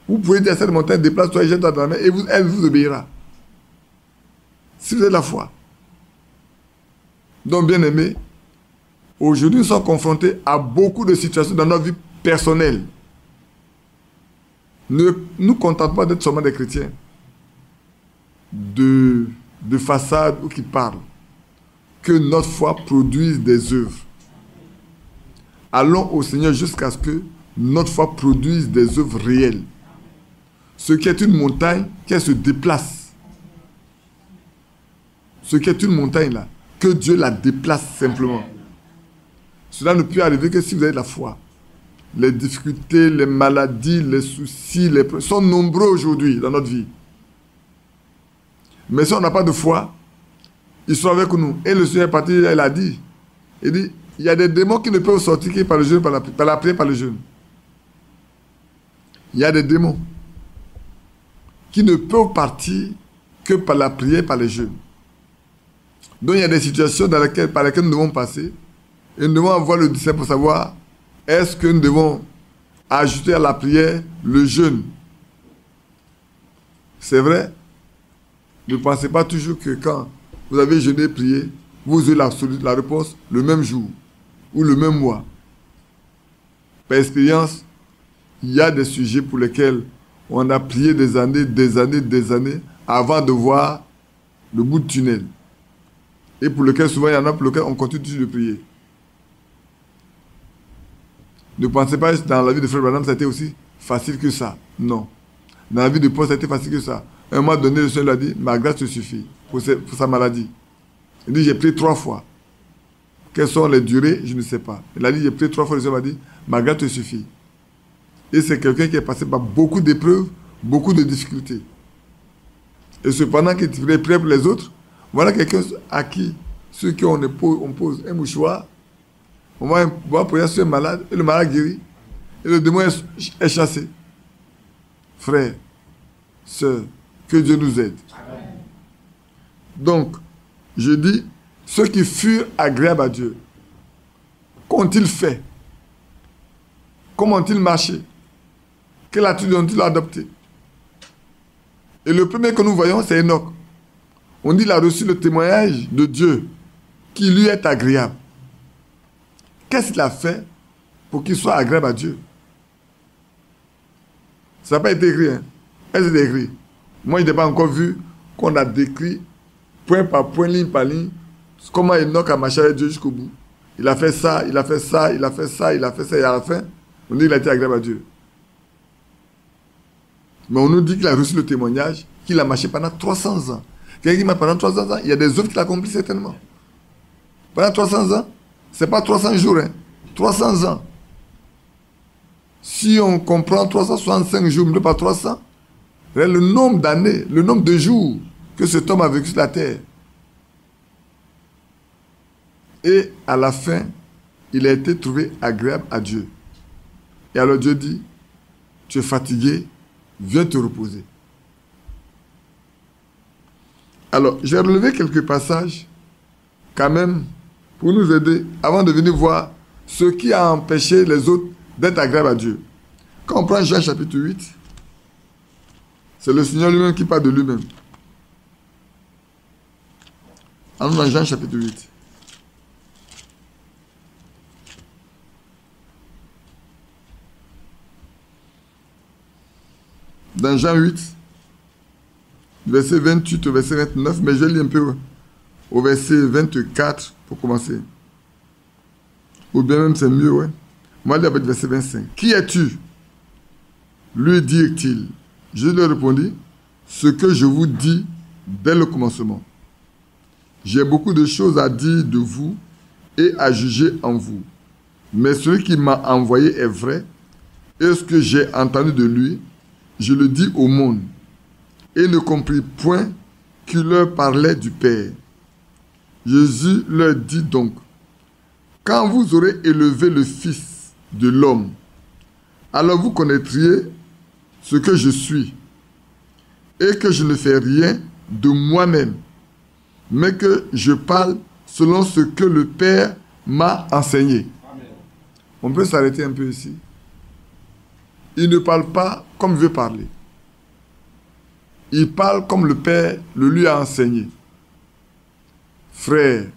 vous pouvez dire à cette montagne, déplace-toi et jette-toi dans la mer, et elle vous obéira. Si vous avez la foi. Donc, bien aimés, aujourd'hui, nous sommes confrontés à beaucoup de situations dans notre vie personnelle. Ne nous contentons pas d'être seulement des chrétiens de façade ou qui parlent. Que notre foi produise des œuvres. Allons au Seigneur jusqu'à ce que notre foi produise des œuvres réelles. Ce qui est une montagne, qu'elle se déplace. Ce qui est une montagne là, que Dieu la déplace simplement. Cela ne peut arriver que si vous avez la foi. Les difficultés, les maladies, les soucis, sont nombreux aujourd'hui dans notre vie. Mais si on n'a pas de foi, ils sont avec nous. Et le Seigneur est parti, il a dit, il y a des démons qui ne peuvent sortir que par le jeûne, par la prière, par le jeûne. Il y a des démons qui ne peuvent partir que par la prière, par le jeûne. Donc il y a des situations par lesquelles nous devons passer. Et nous devons avoir le discernement pour savoir est-ce que nous devons ajouter à la prière le jeûne. C'est vrai. Ne pensez pas toujours que quand vous avez jeûné et prié, vous aurez la réponse le même jour ou le même mois. Par expérience, il y a des sujets pour lesquels on a prié des années avant de voir le bout du tunnel. Et pour lesquels souvent il y en a pour lesquels on continue de prier. Ne pensez pas que dans la vie de Frère Branham, ça a été aussi facile que ça. Non. Dans la vie de Paul, ça a été facile que ça. À un moment donné, le Seigneur lui a dit, ma grâce te suffit pour sa maladie. Il dit, j'ai prié 3 fois. Quelles sont les durées? Je ne sais pas. Il a dit, j'ai prié 3 fois, le Seigneur m'a dit, ma grâce te suffit. Et c'est quelqu'un qui est passé par beaucoup d'épreuves, beaucoup de difficultés. Et cependant qu'il priait pour les autres, voilà quelqu'un à qui, ceux qui on pose un mouchoir, on va poser sur un malade, et le malade guérit, et le démon est chassé. Frères, sœurs, que Dieu nous aide. Amen. Donc, je dis, ceux qui furent agréables à Dieu, qu'ont-ils fait? Comment ont-ils marché? Quelle attitude ont-ils adopté? Et le premier que nous voyons, c'est Enoch. On dit qu'il a reçu le témoignage de Dieu qui lui est agréable. Qu'est-ce qu'il a fait pour qu'il soit agréable à Dieu? Ça n'a pas été écrit. Hein? Est-ce que c'est écrit? Moi, je n'ai pas encore vu qu'on a décrit point par point, ligne par ligne, comment Enoch a marché avec Dieu jusqu'au bout. Il a fait ça, il a fait ça, il a fait ça, il a fait ça, et à la fin, on dit qu'il a été agréable à Dieu. Mais on nous dit qu'il a reçu le témoignage, qu'il a marché pendant 300 ans. Quelqu'un qui marche pendant 300 ans, il y a des œuvres qu'il a accomplies certainement. Pendant 300 ans, ce n'est pas 300 jours, hein, 300 ans. Si on comprend 365 jours, mais pas 300, le nombre d'années, le nombre de jours que cet homme a vécu sur la terre. Et à la fin, il a été trouvé agréable à Dieu. Et alors Dieu dit, tu es fatigué, viens te reposer. Alors, j'ai relevé quelques passages, quand même, pour nous aider, avant de venir voir ce qui a empêché les autres d'être agréables à Dieu. Quand on prend Jean chapitre 8, c'est le Seigneur lui-même qui parle de lui-même. Allons dans Jean chapitre 8. Dans Jean 8, verset 28 au verset 29, mais je lis un peu au verset 24 pour commencer. Ou bien même c'est mieux, ouais. Moi, je lis avec le verset 25. Qui es-tu? Lui dit-il. Je lui répondis, ce que je vous dis dès le commencement. J'ai beaucoup de choses à dire de vous et à juger en vous. Mais celui qui m'a envoyé est vrai, et ce que j'ai entendu de lui, je le dis au monde. Et ne comprit point qu'il leur parlait du Père. Jésus leur dit donc, quand vous aurez élevé le Fils de l'homme, alors vous connaîtriez ce que je suis, et que je ne fais rien de moi-même, mais que je parle selon ce que le Père m'a enseigné. Amen. On peut s'arrêter un peu ici. Il ne parle pas comme il veut parler. Il parle comme le Père le lui a enseigné. Frère,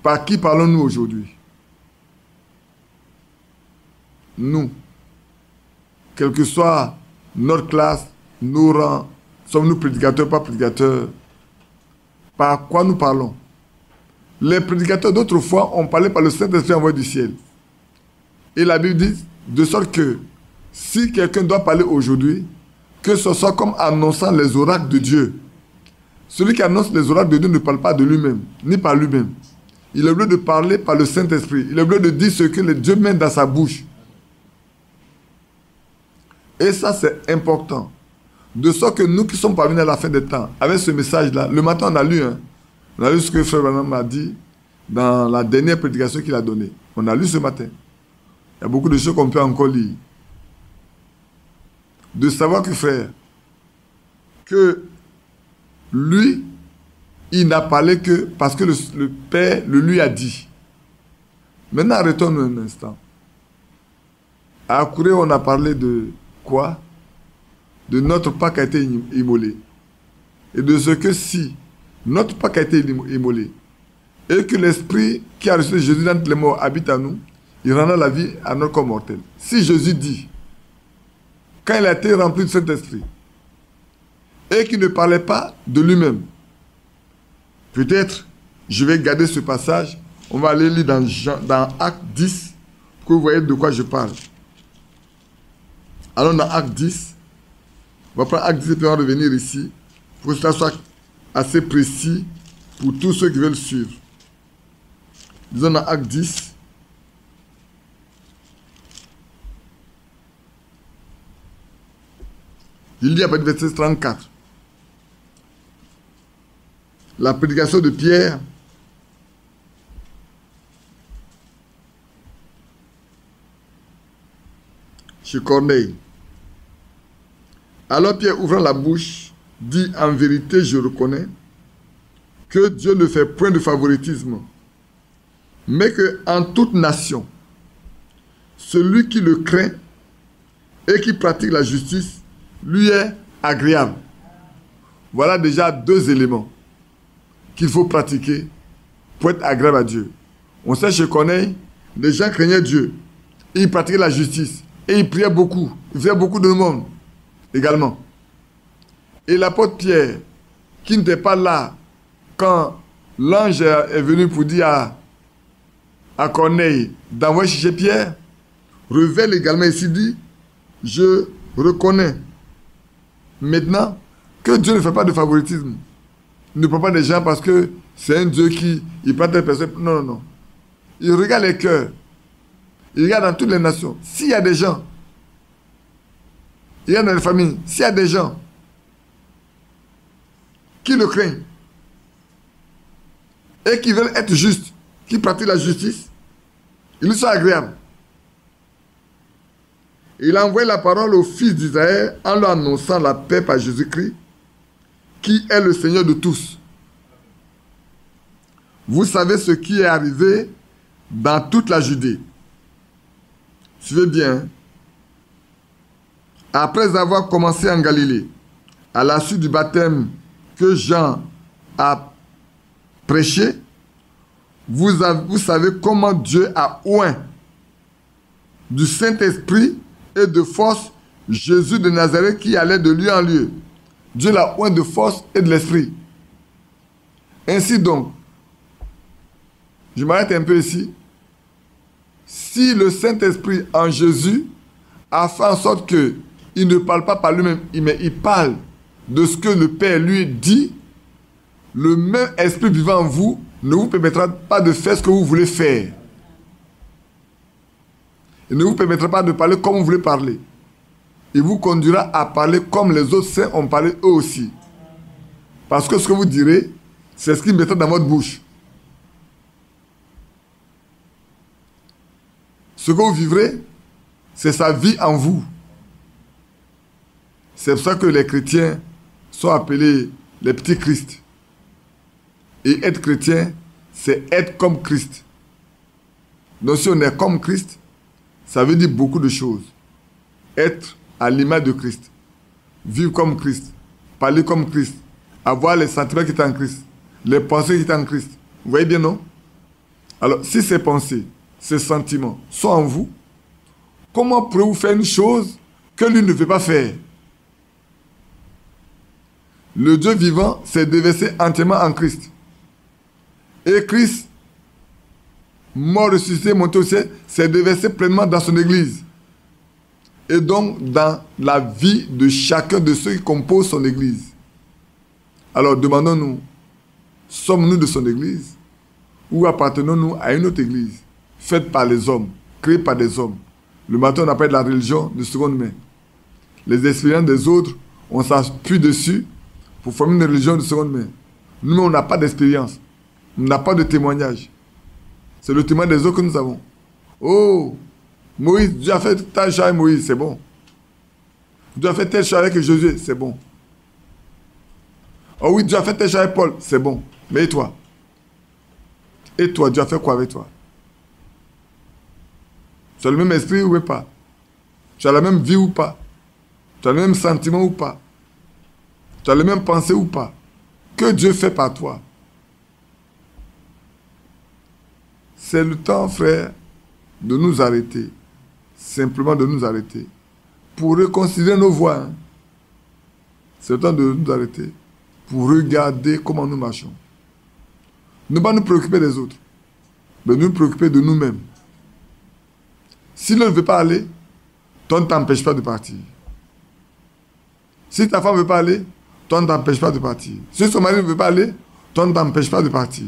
par qui parlons-nous aujourd'hui? Nous, quelle que soit notre classe, nos rangs, sommes-nous prédicateurs, pas prédicateurs? Par quoi nous parlons? Les prédicateurs d'autrefois ont parlé par le Saint-Esprit envoyé du ciel. Et la Bible dit, de sorte que si quelqu'un doit parler aujourd'hui, que ce soit comme annonçant les oracles de Dieu. Celui qui annonce les oracles de Dieu ne parle pas de lui-même, ni par lui-même. Il est obligé de parler par le Saint-Esprit. Il est obligé de dire ce que Dieu met dans sa bouche. Et ça, c'est important. De sorte que nous qui sommes parvenus à la fin des temps, avec ce message-là, le matin, on a lu ce que Frère Branham m'a dit dans la dernière prédication qu'il a donnée. On a lu ce matin. Il y a beaucoup de choses qu'on peut encore lire. De savoir que, frère, que lui, il n'a parlé que parce que le Père le lui a dit. Maintenant, arrêtons-nous un instant. À Kouré, on a parlé de quoi? De notre Pâque a été immolé. Et de ce que si notre Pâque a été immolé, et que l'Esprit qui a reçu Jésus dans les morts habite en nous, il rendra la vie à notre corps mortel. Si Jésus dit, quand il a été rempli de Saint-Esprit, et qu'il ne parlait pas de lui-même, peut-être, je vais garder ce passage, on va aller lire dans Actes 10, que vous voyez de quoi je parle. Allons dans Acte 10. On va prendre Acte 10 et puis on va revenir ici pour que ça soit assez précis pour tous ceux qui veulent suivre. Disons dans Acte 10. Il lit à partir du verset 34. La prédication de Pierre chez Corneille. Alors Pierre, ouvrant la bouche, dit: en vérité, je reconnais que Dieu ne fait point de favoritisme, mais que en toute nation, celui qui le craint et qui pratique la justice lui est agréable. Voilà déjà deux éléments qu'il faut pratiquer pour être agréable à Dieu. On sait chez Corneille, les gens craignaient Dieu, et ils pratiquaient la justice, et ils priaient beaucoup, ils faisaient beaucoup de monde également. Et l'apôtre Pierre, qui n'était pas là quand l'ange est venu pour dire à Corneille d'envoyer chercher Pierre, révèle également ici, dit: je reconnais maintenant que Dieu ne fait pas de favoritisme. Il ne prend pas des gens parce que c'est un Dieu qui prend telle personne. Non, non, non. Il regarde les cœurs. Il regarde dans toutes les nations. S'il y a des gens, il y a dans les familles, s'il y a des gens qui le craignent et qui veulent être justes, qui pratiquent la justice, ils lui sont agréables. Il a envoyé la parole aux fils d'Israël en leur annonçant la paix par Jésus-Christ, qui est le Seigneur de tous. Vous savez ce qui est arrivé dans toute la Judée. Suivez bien. Hein? Après avoir commencé en Galilée, à la suite du baptême que Jean a prêché, vous savez comment Dieu a oint du Saint-Esprit et de force Jésus de Nazareth qui allait de lieu en lieu. Dieu l'a oint de force et de l'esprit. Ainsi donc, je m'arrête un peu ici. Si le Saint-Esprit en Jésus a fait en sorte qu'il ne parle pas par lui-même, mais il parle de ce que le Père lui dit, le même esprit vivant en vous ne vous permettra pas de faire ce que vous voulez faire. Il ne vous permettra pas de parler comme vous voulez parler. Il vous conduira à parler comme les autres saints ont parlé eux aussi. Parce que ce que vous direz, c'est ce qu'il mettra dans votre bouche. Ce que vous vivrez, c'est sa vie en vous. C'est pour ça que les chrétiens sont appelés les petits Christ. Et être chrétien, c'est être comme Christ. Donc si on est comme Christ, ça veut dire beaucoup de choses. Être à l'image de Christ. Vivre comme Christ. Parler comme Christ. Avoir les sentiments qui sont en Christ. Les pensées qui sont en Christ. Vous voyez bien, non? Alors, si ces pensées, ces sentiments sont en vous, comment pouvez-vous faire une chose que lui ne veut pas faire? Le Dieu vivant s'est déversé entièrement en Christ. Et Christ, mort, ressuscité, monté au ciel, s'est déversé pleinement dans son Église. Et donc dans la vie de chacun de ceux qui composent son Église. Alors demandons-nous, sommes-nous de son Église ou appartenons-nous à une autre Église faite par les hommes, créée par des hommes? Le matin, on appelle la religion de seconde main. Les expériences des autres, on s'appuie dessus pour former une religion de seconde main. Nous, on n'a pas d'expérience. On n'a pas de témoignage. C'est le témoignage des autres que nous avons. Oh, Moïse, Dieu a fait telle chose avec Moïse, c'est bon. Dieu a fait telle chose avec Josué, c'est bon. Oh oui, Dieu a fait telle chose avec Paul, c'est bon. Mais et toi? Et toi, Dieu a fait quoi avec toi? Tu as le même esprit ou pas? Tu as la même vie ou pas? Tu as le même sentiment ou pas? Tu as les mêmes pensées ou pas? Que Dieu fait par toi? C'est le temps, frère, de nous arrêter. Simplement de nous arrêter. Pour reconsidérer nos voies. Hein. C'est le temps de nous arrêter. Pour regarder comment nous marchons. Ne pas nous préoccuper des autres. Mais nous préoccuper de nous-mêmes. Si l'un ne veut pas aller, toi ne t'empêche pas de partir. Si ta femme ne veut pas aller, toi ne t'empêche pas de partir. Si son mari ne veut pas aller, toi ne t'empêche pas de partir.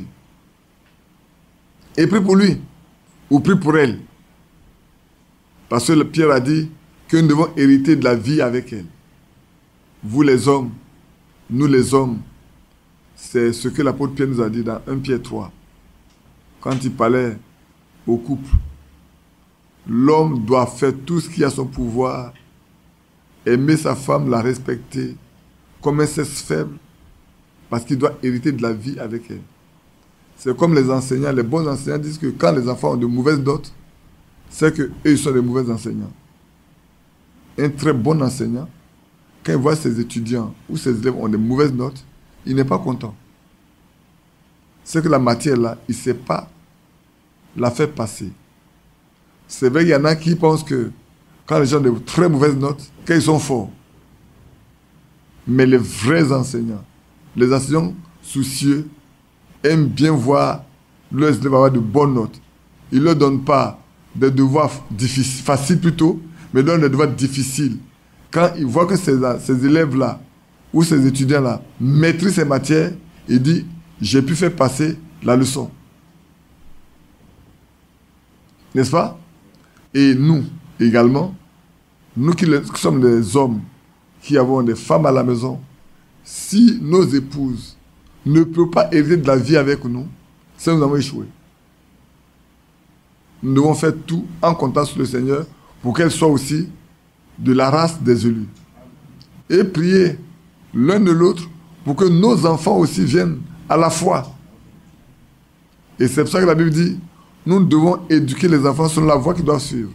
Et prie pour lui, ou prie pour elle. Parce que Pierre a dit que nous devons hériter de la vie avec elle. Vous les hommes, nous les hommes, c'est ce que l'apôtre Pierre nous a dit dans 1 Pierre 3. Quand il parlait au couple. L'homme doit faire tout ce qui est à son pouvoir, aimer sa femme, la respecter, comme un sexe faible, parce qu'il doit hériter de la vie avec elle. C'est comme les enseignants, les bons enseignants disent que quand les enfants ont de mauvaises notes, c'est qu'eux, ils sont des mauvais enseignants. Un très bon enseignant, quand il voit ses étudiants ou ses élèves ont de mauvaises notes, il n'est pas content. C'est que la matière là, il ne sait pas la faire passer. C'est vrai qu'il y en a qui pensent que quand les gens ont de très mauvaises notes, qu'ils sont forts. Mais les vrais enseignants, les enseignants soucieux, aiment bien voir leurs élèves avoir de bonnes notes. Ils ne leur donnent pas des devoirs difficiles, faciles plutôt, mais ils leur donnent des devoirs difficiles. Quand ils voient que ces élèves-là ou ces étudiants-là maîtrisent ces matières, ils disent « j'ai pu faire passer la leçon ». N'est-ce pas? Et nous également, nous qui sommes des hommes, qui avons des femmes à la maison, si nos épouses ne peuvent pas hériter de la vie avec nous, c'est nous avons échoué. Nous devons faire tout en comptant sur le Seigneur pour qu'elles soient aussi de la race des élus. Et prier l'un de l'autre pour que nos enfants aussi viennent à la foi. Et c'est pour ça que la Bible dit, nous devons éduquer les enfants selon la voie qu'ils doivent suivre.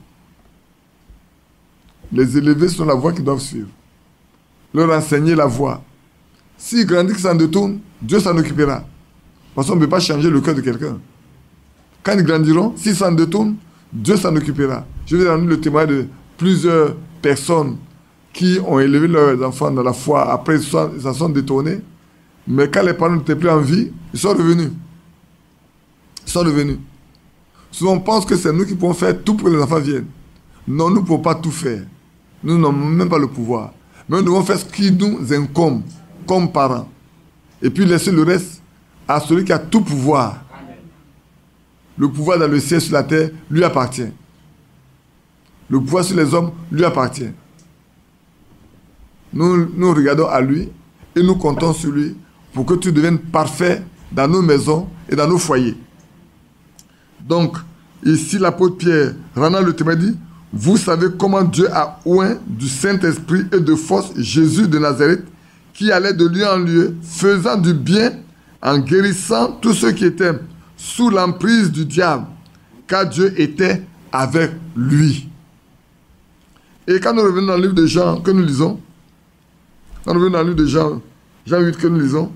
Les élever selon la voie qu'ils doivent suivre. Leur enseigner la voie. S'ils grandissent, qu'ils s'en détournent, Dieu s'en occupera. Parce qu'on ne peut pas changer le cœur de quelqu'un. Quand ils grandiront, s'ils s'en détournent, Dieu s'en occupera. Je vais donner le témoignage de plusieurs personnes qui ont élevé leurs enfants dans la foi. Après, ils s'en sont détournés. Mais quand les parents n'étaient plus en vie, ils sont revenus. Ils sont revenus. Souvent, on pense que c'est nous qui pouvons faire tout pour que les enfants viennent. Non, nous ne pouvons pas tout faire. Nous n'avons même pas le pouvoir. Mais nous devons faire ce qui nous incombe comme parents. Et puis laisser le reste à celui qui a tout pouvoir. Amen. Le pouvoir dans le ciel, sur la terre, lui appartient. Le pouvoir sur les hommes, lui appartient. Nous regardons à lui et nous comptons sur lui pour que tu deviennes parfait dans nos maisons et dans nos foyers. Donc, ici l'apôtre Pierre rendant le témoin dit, vous savez comment Dieu a oint du Saint-Esprit et de force Jésus de Nazareth, qui allait de lieu en lieu, faisant du bien, en guérissant tous ceux qui étaient sous l'emprise du diable, car Dieu était avec lui. Et quand nous revenons dans le livre de Jean que nous lisons, quand nous revenons dans le livre de Jean 8 que nous lisons,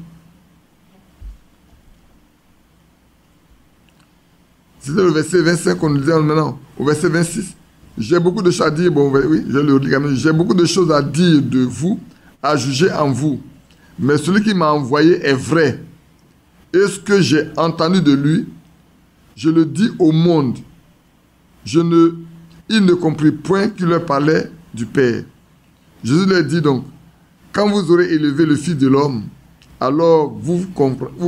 c'était le verset 25 qu'on nous disait maintenant, au verset 26. J'ai beaucoup de choses à dire, bon oui, je le lis quand même. J'ai beaucoup de choses à dire de vous, à juger en vous. Mais celui qui m'a envoyé est vrai. Et ce que j'ai entendu de lui, je le dis au monde. Il ne comprit point qu'il leur parlait du Père. Jésus leur dit donc, quand vous aurez élevé le Fils de l'homme, alors vous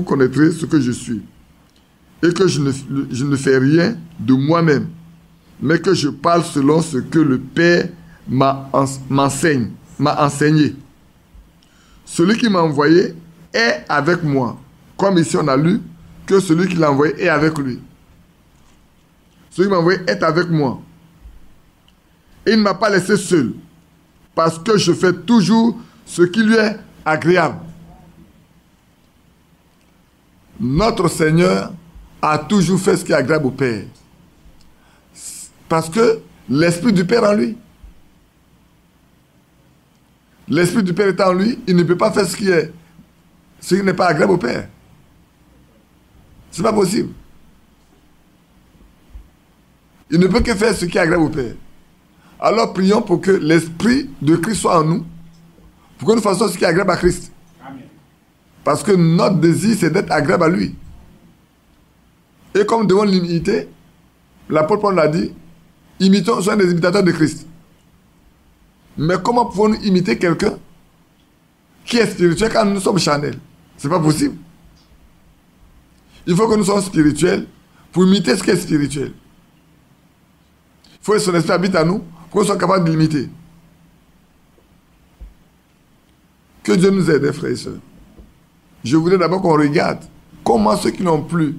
connaîtrez ce que je suis. Et que je ne fais rien de moi-même, mais que je parle selon ce que le Père m'a enseigné. Celui qui m'a envoyé est avec moi. Comme ici on a lu que celui qui l'a envoyé est avec lui. Celui qui m'a envoyé est avec moi. Et il ne m'a pas laissé seul, parce que je fais toujours ce qui lui est agréable. Notre Seigneur a toujours fait ce qui est agréable au Père. Parce que l'Esprit du Père en lui. L'Esprit du Père est en lui, il ne peut pas faire ce qui n'est pas agréable au Père. Ce n'est pas possible. Il ne peut que faire ce qui est agréable au Père. Alors prions pour que l'Esprit de Christ soit en nous, pour que nous fassions ce qui est agréable à Christ. Amen. Parce que notre désir, c'est d'être agréable à lui. Et comme nous devons l'humilité, l'apôtre Paul l'a dit, Imitons, soyons des imitateurs de Christ. Mais comment pouvons-nous imiter quelqu'un qui est spirituel quand nous sommes charnels? Ce n'est pas possible. Il faut que nous soyons spirituels pour imiter ce qui est spirituel. Il faut que son esprit habite à nous pour qu'on soit capable de l'imiter. Que Dieu nous aide, frères et sœurs. Je voudrais d'abord qu'on regarde comment ceux qui n'ont plus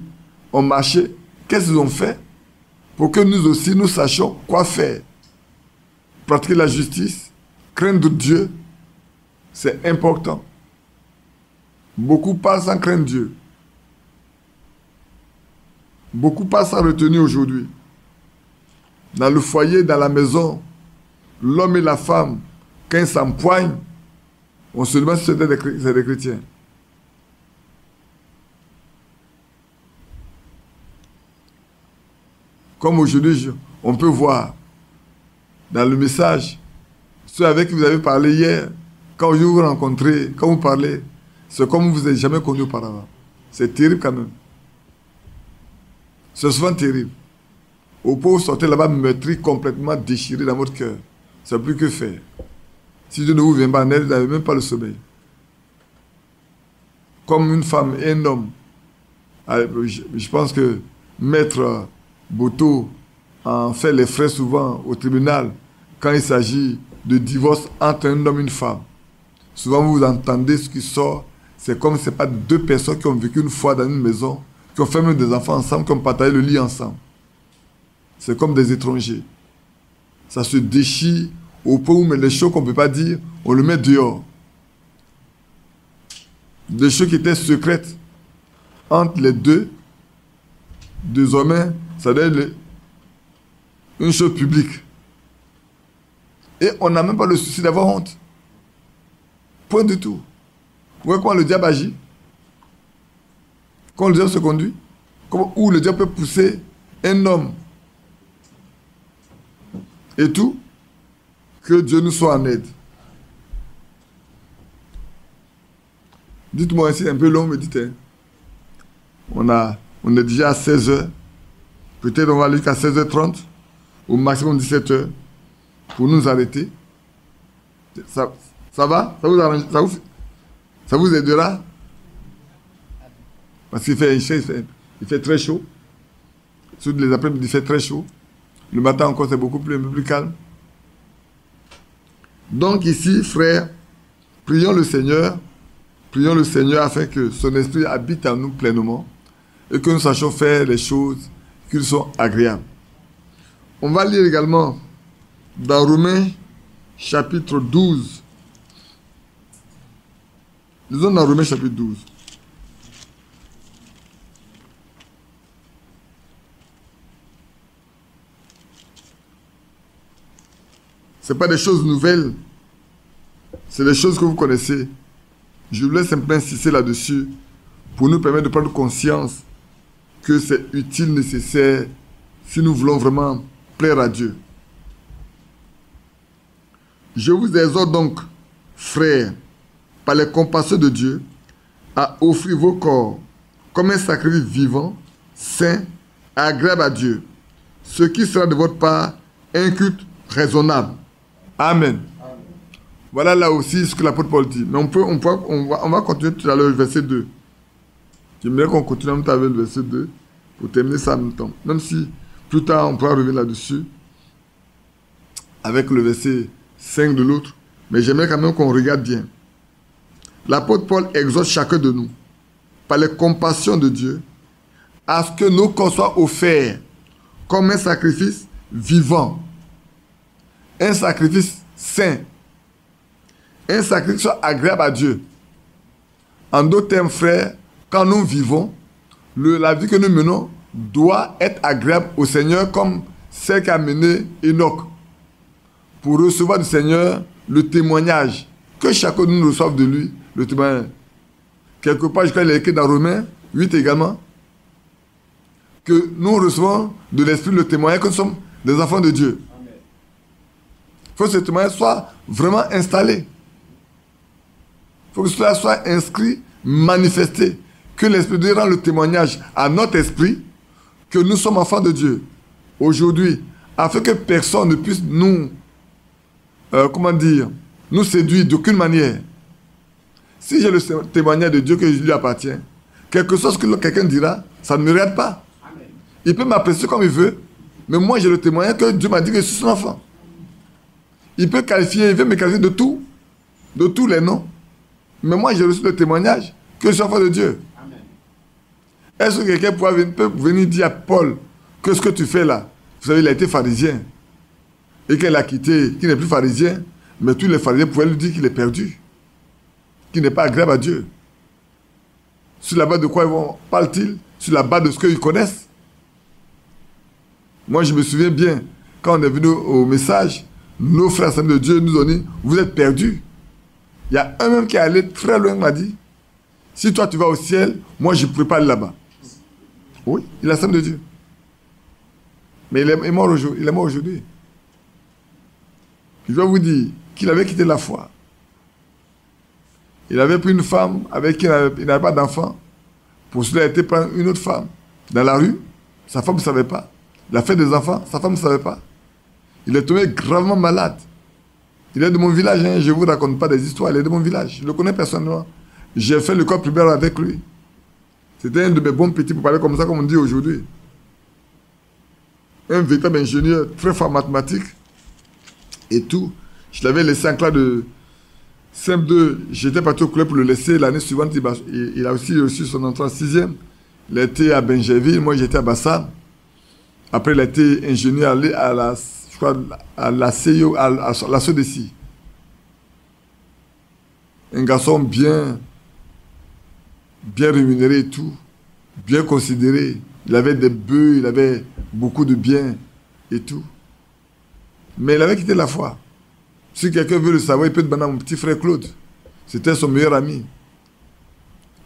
ont marché, qu'est-ce qu'ils ont fait pour que nous aussi nous sachions quoi faire. Pratiquer la justice, craindre Dieu, c'est important. Beaucoup parlent sans craindre Dieu. Beaucoup parlent sans retenue aujourd'hui. Dans le foyer, dans la maison, l'homme et la femme, quand ils s'empoignent, on se demande si c'est des chrétiens. Comme aujourd'hui, on peut voir dans le message, ceux avec qui vous avez parlé hier, quand vous vous rencontrez, quand vous parlez, c'est comme vous n'avez jamais connu auparavant. C'est terrible quand même. C'est souvent terrible. Au point où vous sortez là-bas meurtri, complètement déchiré dans votre cœur. Ça n'a plus que faire. Si Dieu ne vous vient pas en aide, vous n'avez même pas le sommeil. Comme une femme et un homme. Je pense que Maître Boto en fait les frais souvent au tribunal quand il s'agit de divorce entre un homme et une femme. Souvent vous entendez ce qui sort. C'est comme si ce n'est pas deux personnes qui ont vécu une fois dans une maison, qui ont fait même des enfants ensemble, qui ont partagé le lit ensemble. C'est comme des étrangers. Ça se déchire au point où les choses qu'on ne peut pas dire, on le met dehors. Des choses qui étaient secrètes entre les deux, désormais, ça doit être une chose publique. Et on n'a même pas le souci d'avoir honte. Point du tout. Vous voyez comment le diable agit? Comment le diable se conduit? Où le diable peut pousser un homme et tout. Que Dieu nous soit en aide. Dites-moi ici, un peu long, mais dites. Hein. On est déjà à 16h. Peut-être on va aller jusqu'à 16h30, au maximum 17h, pour nous arrêter. Ça va? Ça vous arrange? Ça vous aidera? Parce qu'il fait très chaud. Surtout les après-midi, il fait très chaud. Le matin encore, c'est beaucoup un peu plus calme. Donc ici, frères, prions le Seigneur afin que son esprit habite en nous pleinement et que nous sachions faire les choses qui sont agréables. On va lire également dans Romains chapitre 12. Lisons dans Romains chapitre 12. Ce n'est pas des choses nouvelles, c'est des choses que vous connaissez. Je voulais simplement insister là-dessus pour nous permettre de prendre conscience que c'est utile, nécessaire, si nous voulons vraiment plaire à Dieu. Je vous exhorte donc, frères, par les compassions de Dieu, à offrir vos corps comme un sacrifice vivant, saint, agréable à Dieu, ce qui sera de votre part un culte raisonnable. Amen. Amen. Voilà là aussi ce que l'apôtre Paul dit. Mais on va continuer tout à l'heure le verset 2. J'aimerais qu'on continue en même temps avec le verset 2 pour terminer ça en même temps. Même si plus tard on pourra revenir là-dessus avec le verset 5 de l'autre. Mais j'aimerais quand même qu'on regarde bien. L'apôtre Paul exhorte chacun de nous, par les compassions de Dieu, à ce que nos corps soient offerts comme un sacrifice vivant. Un sacrifice saint. Un sacrifice qui soit agréable à Dieu. En d'autres termes, frères, quand nous vivons, la vie que nous menons doit être agréable au Seigneur comme celle qu'a menée Enoch. Pour recevoir du Seigneur le témoignage. Que chacun de nous reçoive de lui le témoignage. Quelque part, je crois qu'il est écrit dans Romains 8 également, que nous recevons de l'Esprit le témoignage que nous sommes des enfants de Dieu. Il faut que ce témoignage soit vraiment installé. Il faut que cela soit inscrit, manifesté. Que l'Esprit de Dieu rend le témoignage à notre esprit que nous sommes enfants de Dieu. Aujourd'hui, afin que personne ne puisse nous, comment dire, nous séduire d'aucune manière. Si j'ai le témoignage de Dieu que je lui appartiens, quelque chose que quelqu'un dira, ça ne me regarde pas. Amen. Il peut m'apprécier comme il veut, mais moi j'ai le témoignage que Dieu m'a dit que je suis son enfant. Il peut qualifier, il veut me qualifier de tout, de tous les noms. Mais moi j'ai reçu le témoignage que je suis enfant de Dieu. Est-ce que quelqu'un peut venir dire à Paul que ce que tu fais là, vous savez, il a été pharisien et qu'il a quitté, qu'il n'est plus pharisien, mais tous les pharisiens pouvaient lui dire qu'il est perdu, qu'il n'est pas agréable à Dieu. Sur la base de quoi parle-t-il? Sur la base de ce qu'ils connaissent. Moi, je me souviens bien, quand on est venu au message, nos frères amis de Dieu nous ont dit, vous êtes perdus. Il y a un même qui est allé très loin, m'a dit, si toi tu vas au ciel, moi je ne pourrais pas aller là-bas. Oui, il est l'âme de Dieu. Mais il est mort aujourd'hui. Je dois vous dire qu'il avait quitté la foi. Il avait pris une femme avec qui il n'avait pas d'enfant. Pour cela, il a été prendre une autre femme dans la rue. Sa femme ne savait pas. Il a fait des enfants, sa femme ne savait pas. Il est tombé gravement malade. Il est de mon village, hein. Je ne vous raconte pas des histoires, il est de mon village. Je le connais personnellement. J'ai fait l'école primaire avec lui. C'était un de mes bons petits, pour parler comme ça, comme on dit aujourd'hui. Un véritable ingénieur, très fort en mathématiques et tout. Je l'avais laissé en classe de CM2. J'étais parti au club pour le laisser. L'année suivante, il a aussi reçu son entrée en 6e. Il a été à Benjerville, moi j'étais à Bassam. Après, il a été ingénieur à la CIO, à la SODECI. Un garçon bien rémunéré et tout, bien considéré. Il avait des bœufs, il avait beaucoup de biens et tout. Mais il avait quitté la foi. Si quelqu'un veut le savoir, il peut demander à mon petit frère Claude. C'était son meilleur ami.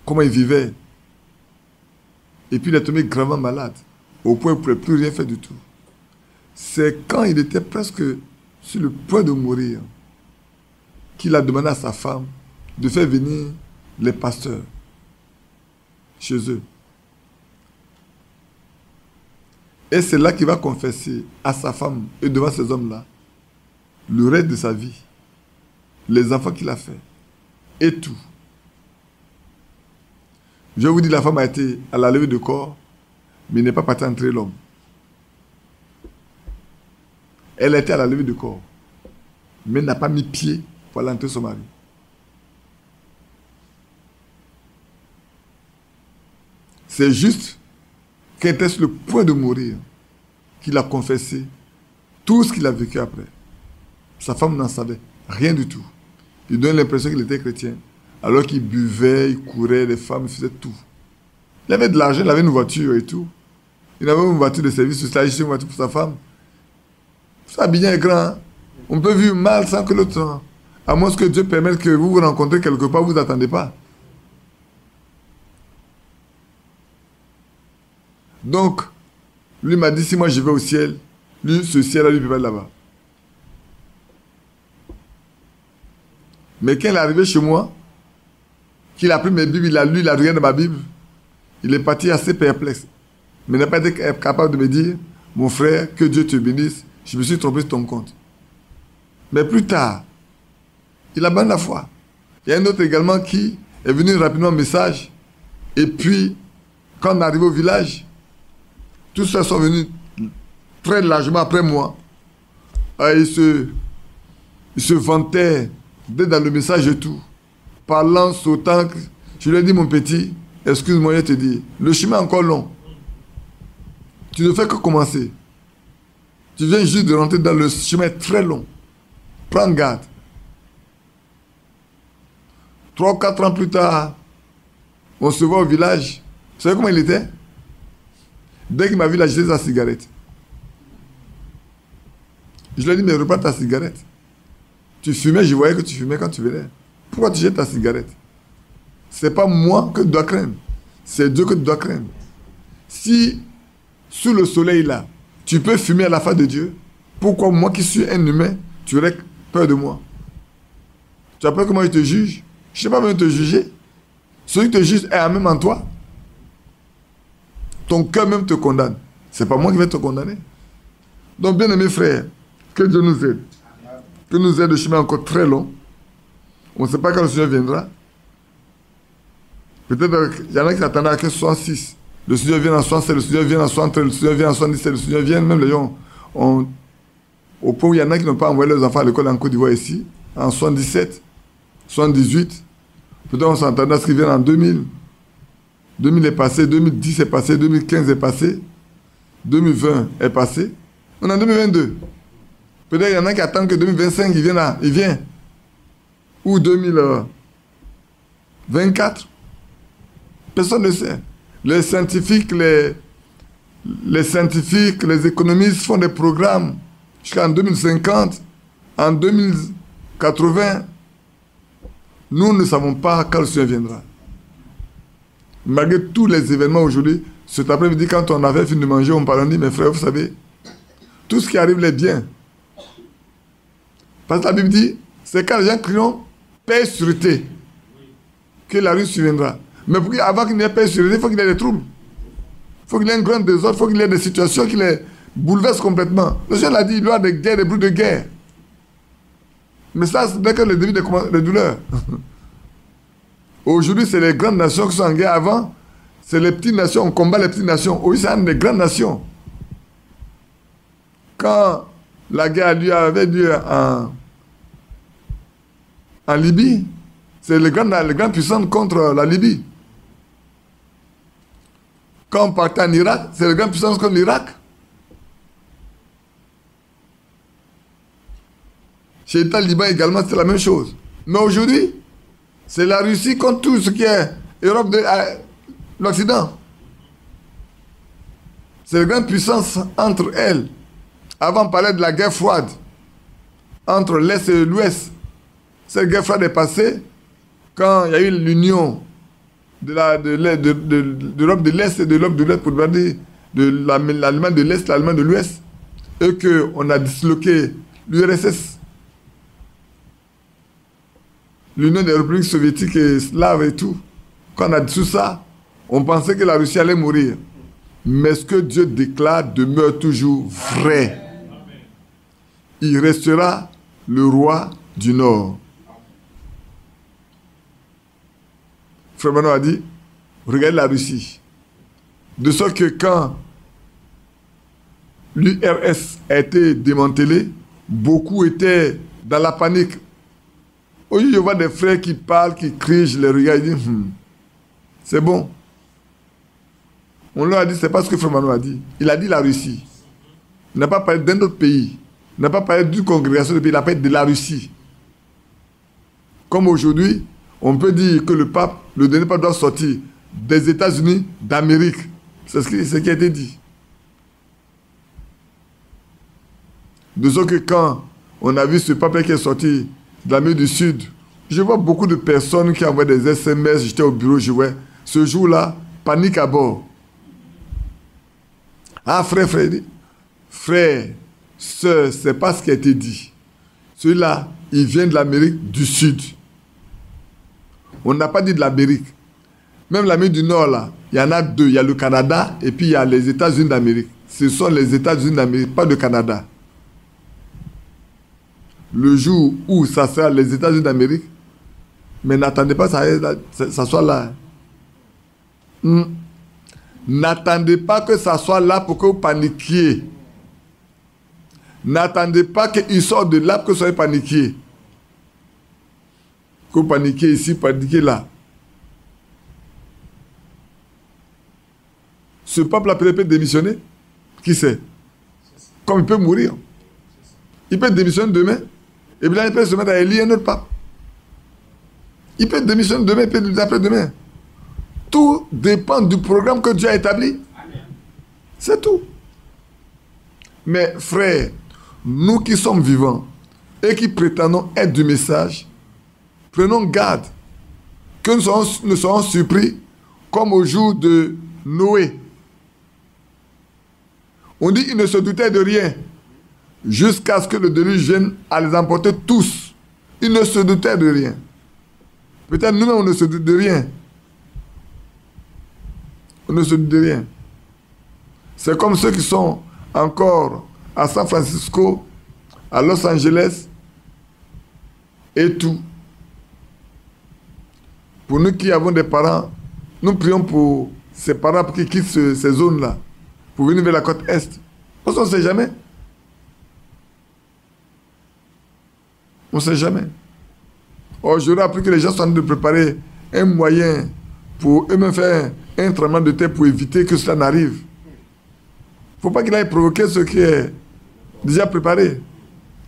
Comment il vivait. Et puis il est tombé gravement malade, au point où il ne pouvait plus rien faire du tout. C'est quand il était presque sur le point de mourir qu'il a demandé à sa femme de faire venir les pasteurs chez eux. Et c'est là qu'il va confesser à sa femme et devant ces hommes-là le reste de sa vie, les enfants qu'il a fait et tout. Je vous dis, la femme a été à la levée de corps, mais n'est pas partie entrer l'homme. Elle a été à la levée de corps, mais n'a pas mis pied pour aller entrer son mari. C'est juste qu'elle était sur le point de mourir qu'il a confessé tout ce qu'il a vécu après. Sa femme n'en savait rien du tout. Il donne l'impression qu'il était chrétien. Alors qu'il buvait, il courait, les femmes, il faisait tout. Il avait de l'argent, il avait une voiture et tout. Il avait une voiture de service, il a acheté une voiture pour sa femme. Ça, bien est grand. Hein? On peut vivre mal sans que l'autre... À moins que Dieu permette que vous vous rencontrez quelque part, vous n'attendez pas. Donc, lui m'a dit, si moi je vais au ciel, lui, ce ciel-là, lui, peut pas aller là-bas. Mais quand il est arrivé chez moi, qu'il a pris mes Bibles, il a lu, il a regardé ma Bible, il est parti assez perplexe. Mais il n'a pas été capable de me dire, mon frère, que Dieu te bénisse, je me suis trompé sur ton compte. Mais plus tard, il abandonne la foi. Il y a un autre également qui est venu rapidement au message, et puis, quand on est arrivé au village, tous ceux sont venus très largement après moi. Ils se vantaient d'être dans le message et tout. Parlant, sautant. Je lui ai dit, mon petit, excuse-moi, je te dis, le chemin est encore long. Tu ne fais que commencer. Tu viens juste de rentrer dans le chemin très long. Prends garde. 3 ou 4 ans plus tard, on se voit au village. Vous savez comment il était? Dès qu'il m'a vu, il a jeté sa cigarette. Je lui ai dit, mais reprends ta cigarette. Tu fumais, je voyais que tu fumais quand tu venais. Pourquoi tu jettes ta cigarette? Ce n'est pas moi que tu dois craindre. C'est Dieu que tu dois craindre. Si, sous le soleil là, tu peux fumer à la face de Dieu, pourquoi moi qui suis un humain, tu aurais peur de moi? Tu as peur que moi je te juge? Je ne sais pas même te juger. Celui qui te juge est même en toi. Ton cœur même te condamne. Ce n'est pas moi qui vais te condamner. Donc, bien aimés frères, que Dieu nous aide. Que nous aide le chemin encore très long. On ne sait pas quand le Seigneur viendra. Peut-être qu'il y en a qui s'attendaient à 66. Le Seigneur vient en 67, le Seigneur vient en 63, le Seigneur vient en 77, le Seigneur vient, même les gens, au point où il y en a qui n'ont pas envoyé leurs enfants à l'école en Côte d'Ivoire ici, en 77, 78. Peut-être on s'attendait à ce qu'ils viennent en 2000. 2000 est passé, 2010 est passé, 2015 est passé, 2020 est passé. On est en 2022. Peut-être qu'il y en a qui attendent que 2025, il vient. Ou 2024. Personne ne sait. Les scientifiques, les économistes font des programmes jusqu'en 2050, en 2080. Nous ne savons pas quand le Seigneur viendra. Malgré tous les événements aujourd'hui, cet après-midi, quand on avait fini de manger, on parlait, on dit, mes frères, vous savez, tout ce qui arrive est bien. Parce que la Bible dit, c'est quand les gens crient paix et sûreté que la rue surviendra. Mais avant qu'il n'y ait paix et sûreté, il faut qu'il y ait des troubles. Il faut qu'il y ait un grand désordre, il faut qu'il y ait des situations qui les bouleversent complètement. Le Seigneur l'a dit, il y aura des guerres, des bruits de guerre. Mais ça, ce n'est que le début des douleurs. Aujourd'hui, c'est les grandes nations qui sont en guerre. Avant, c'est les petites nations, on combat les petites nations. Aujourd'hui, c'est une des grandes nations. Quand la guerre avait lieu en Libye, c'est les grandes puissances contre la Libye. Quand on partait en Irak, c'est les grandes puissances contre l'Irak. Chez l'État liban également, c'est la même chose. Mais aujourd'hui, c'est la Russie contre tout ce qui est Europe de l'Occident. C'est les grandes puissances entre elles. Avant, on parlait de la guerre froide entre l'Est et l'Ouest. Cette guerre froide est passée quand il y a eu l'union de l'Europe de l'Est et de l'Europe de l'Ouest, pour dire de l'Allemagne de l'Est, l'Allemagne de l'Ouest, et qu'on a disloqué l'URSS, l'Union des républiques soviétiques et slaves et tout. Quand on a dit tout ça, on pensait que la Russie allait mourir. Mais ce que Dieu déclare demeure toujours vrai. Il restera le roi du Nord. Frère Manon a dit, regardez la Russie. De sorte que quand l'URSS a été démantelée, beaucoup étaient dans la panique. Aujourd'hui, je vois des frères qui parlent, qui crient, je les regarde, ils disent, c'est bon. On leur a dit, c'est pas ce que Frère Manon a dit. Il a dit la Russie. Il n'a pas parlé d'un autre pays. Il n'a pas parlé d'une congrégation de pays, il a parlé de la Russie. Comme aujourd'hui, on peut dire que le pape, le dernier pape doit sortir des États-Unis d'Amérique. C'est ce qui a été dit. De sorte que quand on a vu ce pape qui est sorti de l'Amérique du Sud, je vois beaucoup de personnes qui envoient des SMS, j'étais au bureau, je vois, ce jour-là, panique à bord. Ah frère, frère, sœur, c'est pas ce qui a été dit. Celui-là, il vient de l'Amérique du Sud. On n'a pas dit de l'Amérique. Même l'Amérique du Nord, là, il y en a deux. Il y a le Canada et puis il y a les États-Unis d'Amérique. Ce sont les États-Unis d'Amérique, pas le Canada. Le jour où ça sera les États-Unis d'Amérique, mais n'attendez pas que ça soit là. N'attendez pas que ça soit là pour que vous paniquiez. N'attendez pas qu'il sorte de là pour que vous soyez paniquiez. Que vous paniquiez ici, paniquiez là. Ce peuple-là peut démissionner. Qui sait? Comme il peut mourir. Il peut démissionner demain. Et bien là, il peut se mettre à élire un autre pape. Il peut démissionner demain, il peut après-demain. Tout dépend du programme que Dieu a établi. C'est tout. Mais frères, nous qui sommes vivants et qui prétendons être du message, prenons garde que nous ne soyons surpris comme au jour de Noé. On dit qu'il ne se doutait de rien jusqu'à ce que le déluge vienne à les emporter tous. Il ne se doutait de rien. Peut-être nous-mêmes on ne se doute de rien. On ne se doute de rien. C'est comme ceux qui sont encore à San Francisco, à Los Angeles et tout. Pour nous qui avons des parents, nous prions pour ces parents pour qu'ils quittent ces zones-là, pour venir vers la côte Est. Parce qu'on ne sait jamais. On ne sait jamais. Or, j'aurais appris que les gens sont en train de préparer un moyen pour eux-mêmes faire un tremblement de terre pour éviter que cela n'arrive. Il ne faut pas qu'il aille provoquer ce qui est déjà préparé.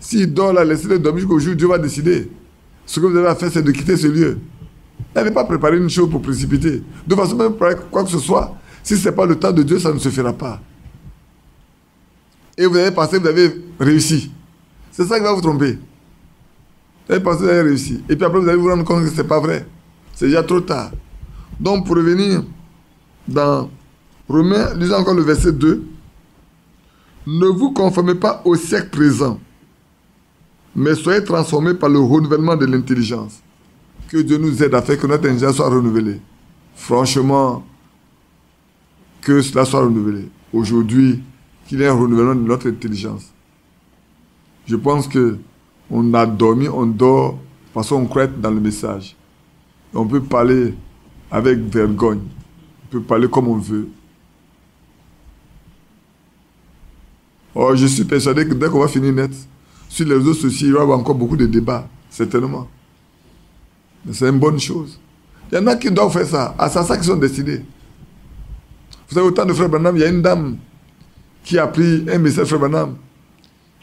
S'il dort là, laissez-le dormir jusqu'au jour où Dieu va décider. Ce que vous avez à faire, c'est de quitter ce lieu. N'allez pas préparer une chose pour précipiter. De façon même préparer quoi que ce soit, si ce n'est pas le temps de Dieu, ça ne se fera pas. Et vous avez pensé que vous avez réussi. C'est ça qui va vous tromper. Vous avez pensé que vous avez réussi. Et puis après, vous allez vous rendre compte que ce n'est pas vrai. C'est déjà trop tard. Donc, pour revenir dans Romains, lisons encore le verset 2. Ne vous conformez pas au siècle présent, mais soyez transformés par le renouvellement de l'intelligence. Que Dieu nous aide à faire que notre intelligence soit renouvelée. Franchement, que cela soit renouvelé. Aujourd'hui, qu'il y ait un renouvellement de notre intelligence. Je pense qu'on a dormi, on dort, parce qu'on croit être dans le message. On peut parler avec vergogne. On peut parler comme on veut. Or, je suis persuadé que dès qu'on va finir net, sur les réseaux sociaux, il va y avoir encore beaucoup de débats, certainement. Mais c'est une bonne chose. Il y en a qui doivent faire ça. Ah, c'est à ça qu'ils sont décidés. Vous savez, au temps de Frère Branham, il y a une dame qui a pris un message de Frère Branham.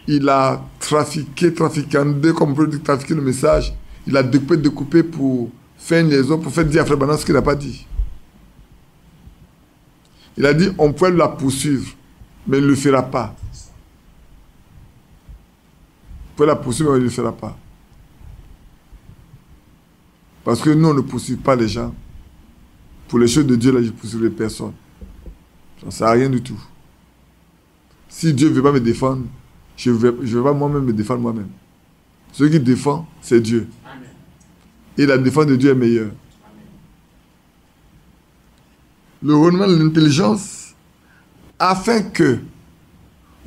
Il a traficandé, comme on peut dire, trafiqué le message. Il a découpé pour faire une liaison, pour faire dire à Frère Branham ce qu'il n'a pas dit. Il a dit, on peut la poursuivre, mais il ne le fera pas. On peut la poursuivre, mais il ne le fera pas. Parce que nous, on ne poursuit pas les gens. Pour les choses de Dieu, là, je ne poursuivrai personne. Ça ne sert à rien du tout. Si Dieu ne veut pas me défendre, je ne vais pas moi-même me défendre moi-même. Celui qui défend, c'est Dieu. Amen. Et la défense de Dieu est meilleure. Amen. Le renouvellement de l'intelligence, afin que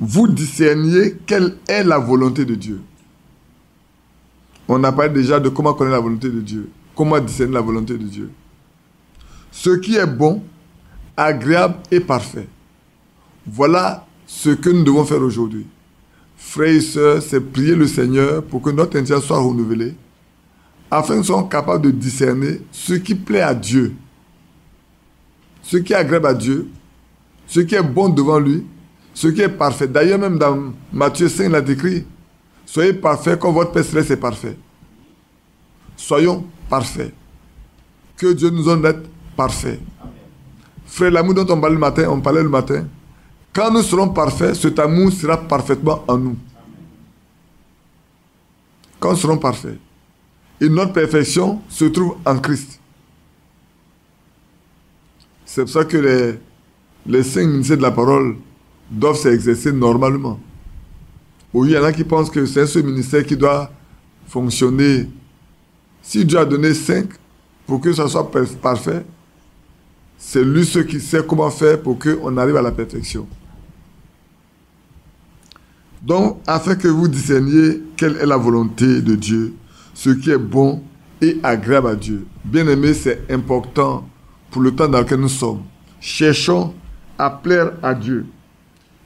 vous discerniez quelle est la volonté de Dieu. On a parlé déjà de comment connaître la volonté de Dieu. Comment discerner la volonté de Dieu. Ce qui est bon, agréable et parfait. Voilà ce que nous devons faire aujourd'hui. Frères et sœurs, c'est prier le Seigneur pour que notre intelligence soit renouvelée, afin que nous soyons capables de discerner ce qui plaît à Dieu, ce qui est agréable à Dieu, ce qui est bon devant lui, ce qui est parfait. D'ailleurs, même dans Matthieu 5, il a décrit, soyez parfaits comme votre Père Céleste est parfait. Soyons parfaits. Que Dieu nous en d'être parfaits. Frère, l'amour dont on parlait le matin, quand nous serons parfaits, cet amour sera parfaitement en nous. Quand nous serons parfaits. Et notre perfection se trouve en Christ. C'est pour ça que les 5 ministères de la parole doivent s'exercer normalement. Oui, il y en a qui pensent que c'est ce ministère qui doit fonctionner. Si Dieu a donné 5 pour que ça soit parfait, c'est lui ce qui sait comment faire pour qu'on arrive à la perfection. Donc, afin que vous discerniez quelle est la volonté de Dieu, ce qui est bon et agréable à Dieu. Bien-aimés, c'est important pour le temps dans lequel nous sommes. Cherchons à plaire à Dieu.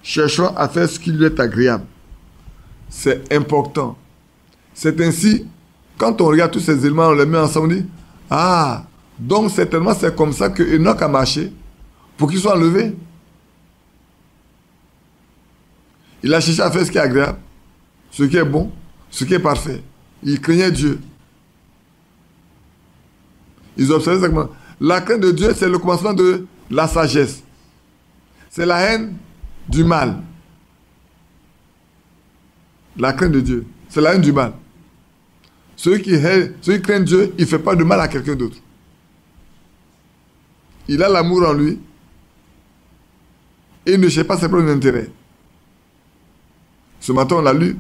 Cherchons à faire ce qui lui est agréable. C'est important. C'est ainsi, quand on regarde tous ces éléments, on les met ensemble, on dit, ah, donc certainement c'est comme ça que Enoch a marché pour qu'il soit enlevé. Il a cherché à faire ce qui est agréable, ce qui est bon, ce qui est parfait. Il craignait Dieu. Ils observaient exactement. La crainte de Dieu, c'est le commencement de la sagesse. C'est la haine du mal. La crainte de Dieu, c'est la haine du mal. Celui qui craint Dieu, il ne fait pas de mal à quelqu'un d'autre. Il a l'amour en lui et il ne cherche pas ses propres intérêts. Ce matin, on l'a lu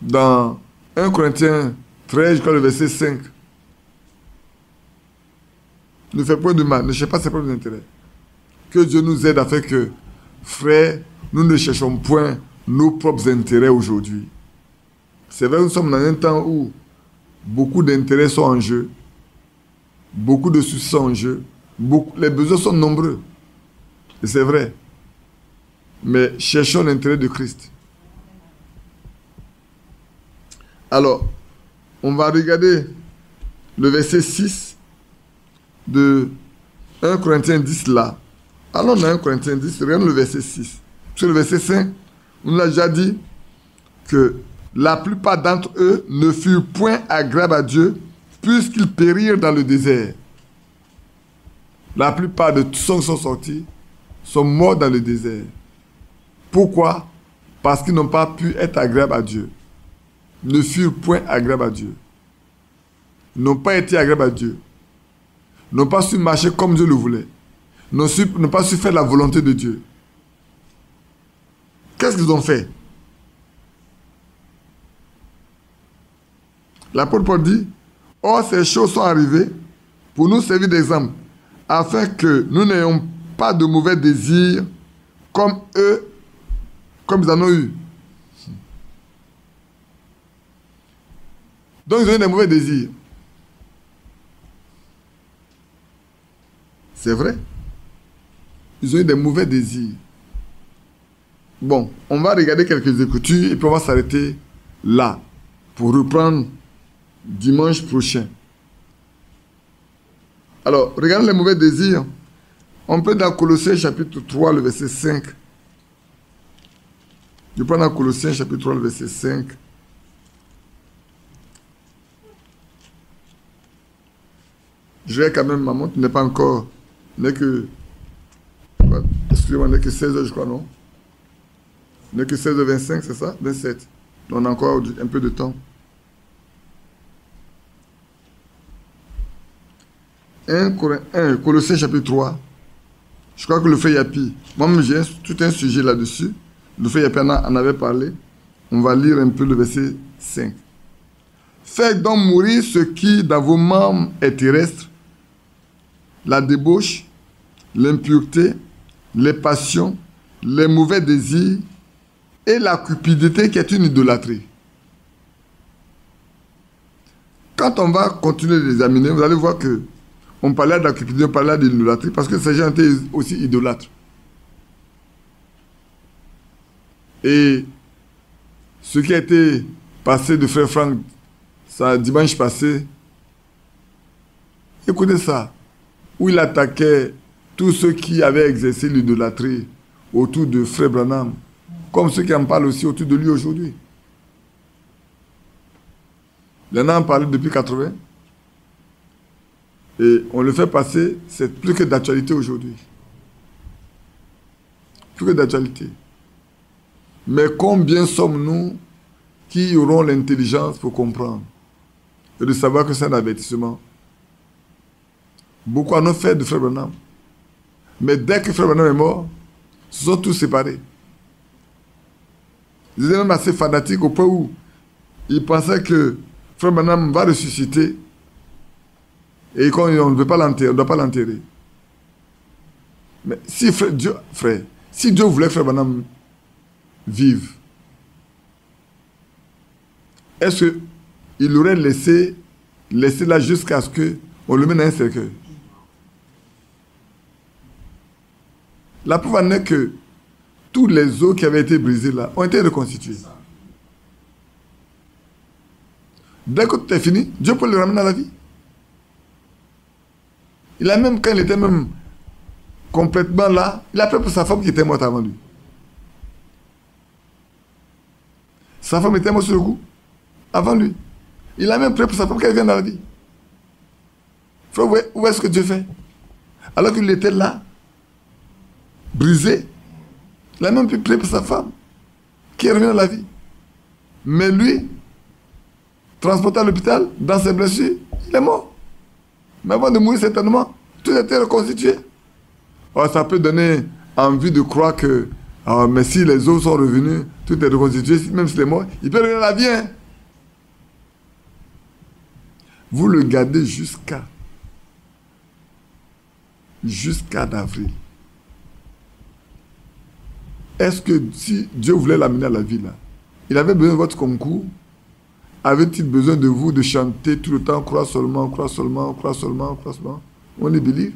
dans 1 Corinthiens 13, je crois le verset 5. Ne fait point de mal, ne cherche pas ses propres intérêts. Que Dieu nous aide à faire que, frères, nous ne cherchons point nos propres intérêts aujourd'hui. C'est vrai, nous sommes dans un temps où beaucoup d'intérêts sont en jeu, beaucoup de soucis sont en jeu, les besoins sont nombreux. Et c'est vrai. Mais cherchons l'intérêt de Christ. Alors, on va regarder le verset 6 de 1 Corinthiens 10 là. Allons dans 1 Corinthiens 10, regardons le verset 6. Sur le verset 5, on a déjà dit que la plupart d'entre eux ne furent point agréables à Dieu puisqu'ils périrent dans le désert. La plupart de tous ceux qui sont sortis sont morts dans le désert. Pourquoi? Parce qu'ils n'ont pas pu être agréables à Dieu. Ne furent point agréables à Dieu. N'ont pas été agréables à Dieu. N'ont pas su marcher comme Dieu le voulait. N'ont pas su faire la volonté de Dieu. Qu'est-ce qu'ils ont fait? L'apôtre Paul dit, « Or, ces choses sont arrivées pour nous servir d'exemple, afin que nous n'ayons pas de mauvais désirs comme eux, comme ils en ont eu. » Donc, ils ont eu des mauvais désirs. C'est vrai. Ils ont eu des mauvais désirs. Bon, on va regarder quelques écritures et puis on va s'arrêter là pour reprendre dimanche prochain. Alors, regardez les mauvais désirs. On peut dans Colossiens chapitre 3, le verset 5. Je prends dans Colossiens chapitre 3, le verset 5. Je vais quand même, ma montre n'est pas encore, n'est que, excusez-moi, n'est que 16 heures, je crois, non? N'est que 16h25, c'est ça? 27. On a encore un peu de temps. 1 Colossiens chapitre 3. Je crois que le frère Yapi, moi-même j'ai tout un sujet là-dessus. Le frère Yapi en avait parlé. On va lire un peu le verset 5. Faites donc mourir ce qui dans vos membres est terrestre, la débauche, l'impureté, les passions, les mauvais désirs et la cupidité qui est une idolâtrie. Quand on va continuer de l'examiner, vous allez voir que on parlait de la cupidité, on parlait de l'idolâtrie parce que ces gens étaient aussi idolâtres. Et ce qui a été passé de frère Franck, ça, dimanche passé, écoutez ça, où il attaquait tous ceux qui avaient exercé l'idolâtrie autour de frère Branham, comme ceux qui en parlent aussi autour de lui aujourd'hui. Il y en a en parlé depuis 80. Et on le fait passer, c'est plus que d'actualité aujourd'hui. Plus que d'actualité. Mais combien sommes-nous qui auront l'intelligence pour comprendre et de savoir que c'est un avertissement? Beaucoup en ont fait de frère Branham. Mais dès que frère Branham est mort, ils se sont tous séparés. Ils étaient même assez fanatiques au point où ils pensaient que frère Branham va ressusciter et qu'on ne veut pas l'enterrer, on ne doit pas l'enterrer. Mais si si Dieu voulait que frère Branham vive, est-ce qu'il aurait laissé là jusqu'à ce qu'on le mette dans un cercueil? La preuve en est que tous les os qui avaient été brisés là ont été reconstitués. Dès que tout est fini, Dieu peut le ramener à la vie. Il a même, quand il était même complètement là, il a pris pour sa femme qui était morte avant lui. Sa femme était morte sur le coup, avant lui. Il a même pris pour sa femme qu'elle vienne dans la vie. Frère, où est-ce que Dieu fait? Alors qu'il était là, brisé, il a même pu prier pour sa femme, qui est revenue dans la vie. Mais lui, transporté à l'hôpital, dans ses blessures, il est mort. Mais avant de mourir, certainement, tout était reconstitué. Alors, ça peut donner envie de croire que, mais si les os sont revenus, tout est reconstitué, même s'il est mort, il peut revenir à la vie. Hein? Vous le gardez jusqu'à avril. Est-ce que si Dieu voulait l'amener à la vie, là, il avait besoin de votre concours? Avait-il besoin de vous de chanter tout le temps, crois seulement, crois seulement, crois seulement, crois seulement? On y believe?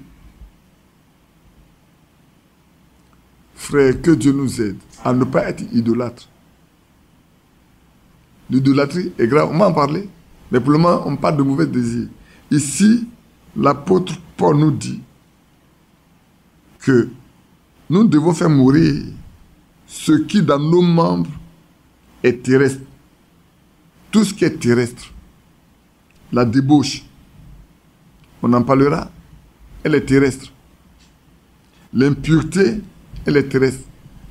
Frère, que Dieu nous aide à ne pas être idolâtre. L'idolâtrie est grave. On va en parler. Mais pour le moment, on parle de mauvais désirs. Ici, l'apôtre Paul nous dit que nous devons faire mourir ce qui dans nos membres est terrestre. Tout ce qui est terrestre. La débauche. On en parlera. Elle est terrestre. L'impureté, elle est terrestre.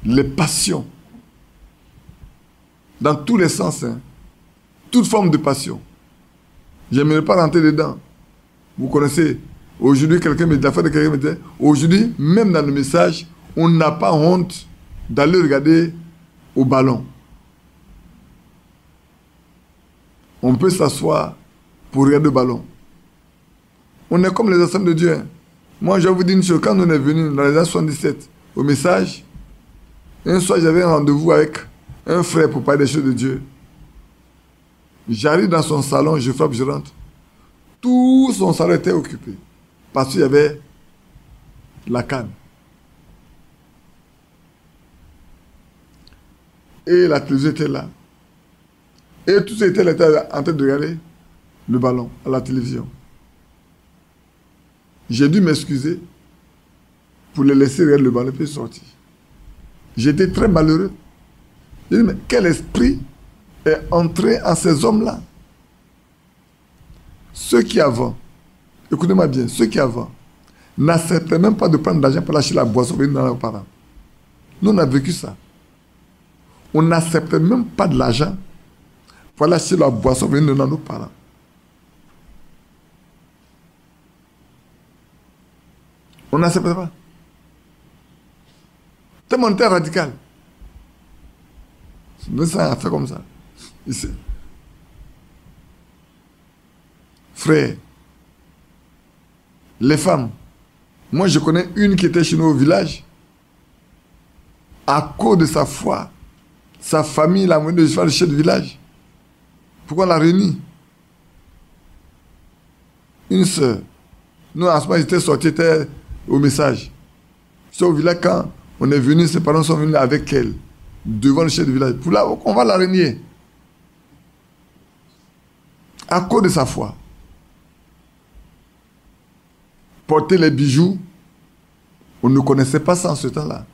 Les passions. Dans tous les sens. Hein. Toute forme de passion. Je n'aimerais pas rentrer dedans. Vous connaissez. Aujourd'hui, quelqu'un me dit, la fois de quelqu'un me dit, aujourd'hui, même dans le message, on n'a pas honte d'aller regarder au ballon. On peut s'asseoir pour regarder le ballon. On est comme les enfants de Dieu. Hein. Moi, je vais vous dire une chose. Quand on est venu dans les années 77 au message, un soir, j'avais un rendez-vous avec un frère pour parler des choses de Dieu. J'arrive dans son salon, je frappe, je rentre. Tout son salon était occupé. Parce qu'il y avait la canne. Et la télévision était là. Et tous étaient en train de regarder le ballon à la télévision. J'ai dû m'excuser pour les laisser regarder le ballon et puis sortir. J'étais très malheureux. J'ai dit, mais quel esprit est entré en ces hommes-là? Ceux qui avant, écoutez-moi bien, ceux qui avant n'acceptaient même pas de prendre de l'argent pour lâcher la boisson venir dans leurs parents. Nous, on a vécu ça. On n'acceptait même pas de l'argent pour lâcher la boisson venir dans nos parents. On n'acceptait pas. Tellement on était radical. Mais ça a fait comme ça. Ici. Frère, les femmes, moi je connais une qui était chez nous au village. À cause de sa foi, sa famille l'a amené de faire le chef du village. Pourquoi on l'a réunie? Une sœur. Nous, en ce moment, j'étais sorti, j'étais au message. C'est au village quand on est venu, ses parents sont venus avec elle, devant le chef du village. Pour là, on va la renier. À cause de sa foi. Porter les bijoux, on ne connaissait pas ça en ce temps-là.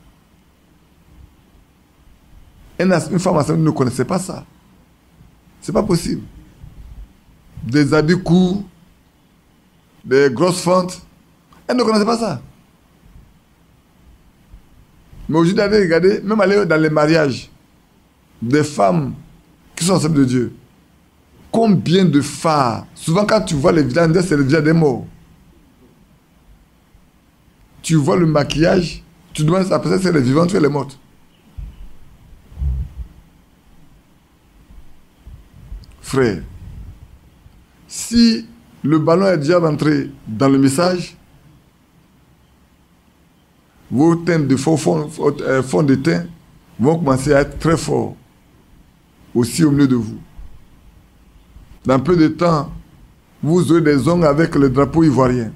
Une femme enceinte ne connaissait pas ça. C'est pas possible. Des habits courts, des grosses fentes, elle ne connaissait pas ça. Mais aujourd'hui, allez regarder, même aller dans les mariages, des femmes qui sont enceintes de Dieu. Combien de phares? Souvent, quand tu vois les visages, c'est le visage des morts. Tu vois le maquillage, tu demandes après ça, c'est les vivants, tu es les mortes. Frère, si le ballon est déjà rentré dans le message, vos teintes de fond de teint vont commencer à être très forts aussi au milieu de vous. Dans peu de temps, vous aurez des ongles avec le drapeau ivoirien.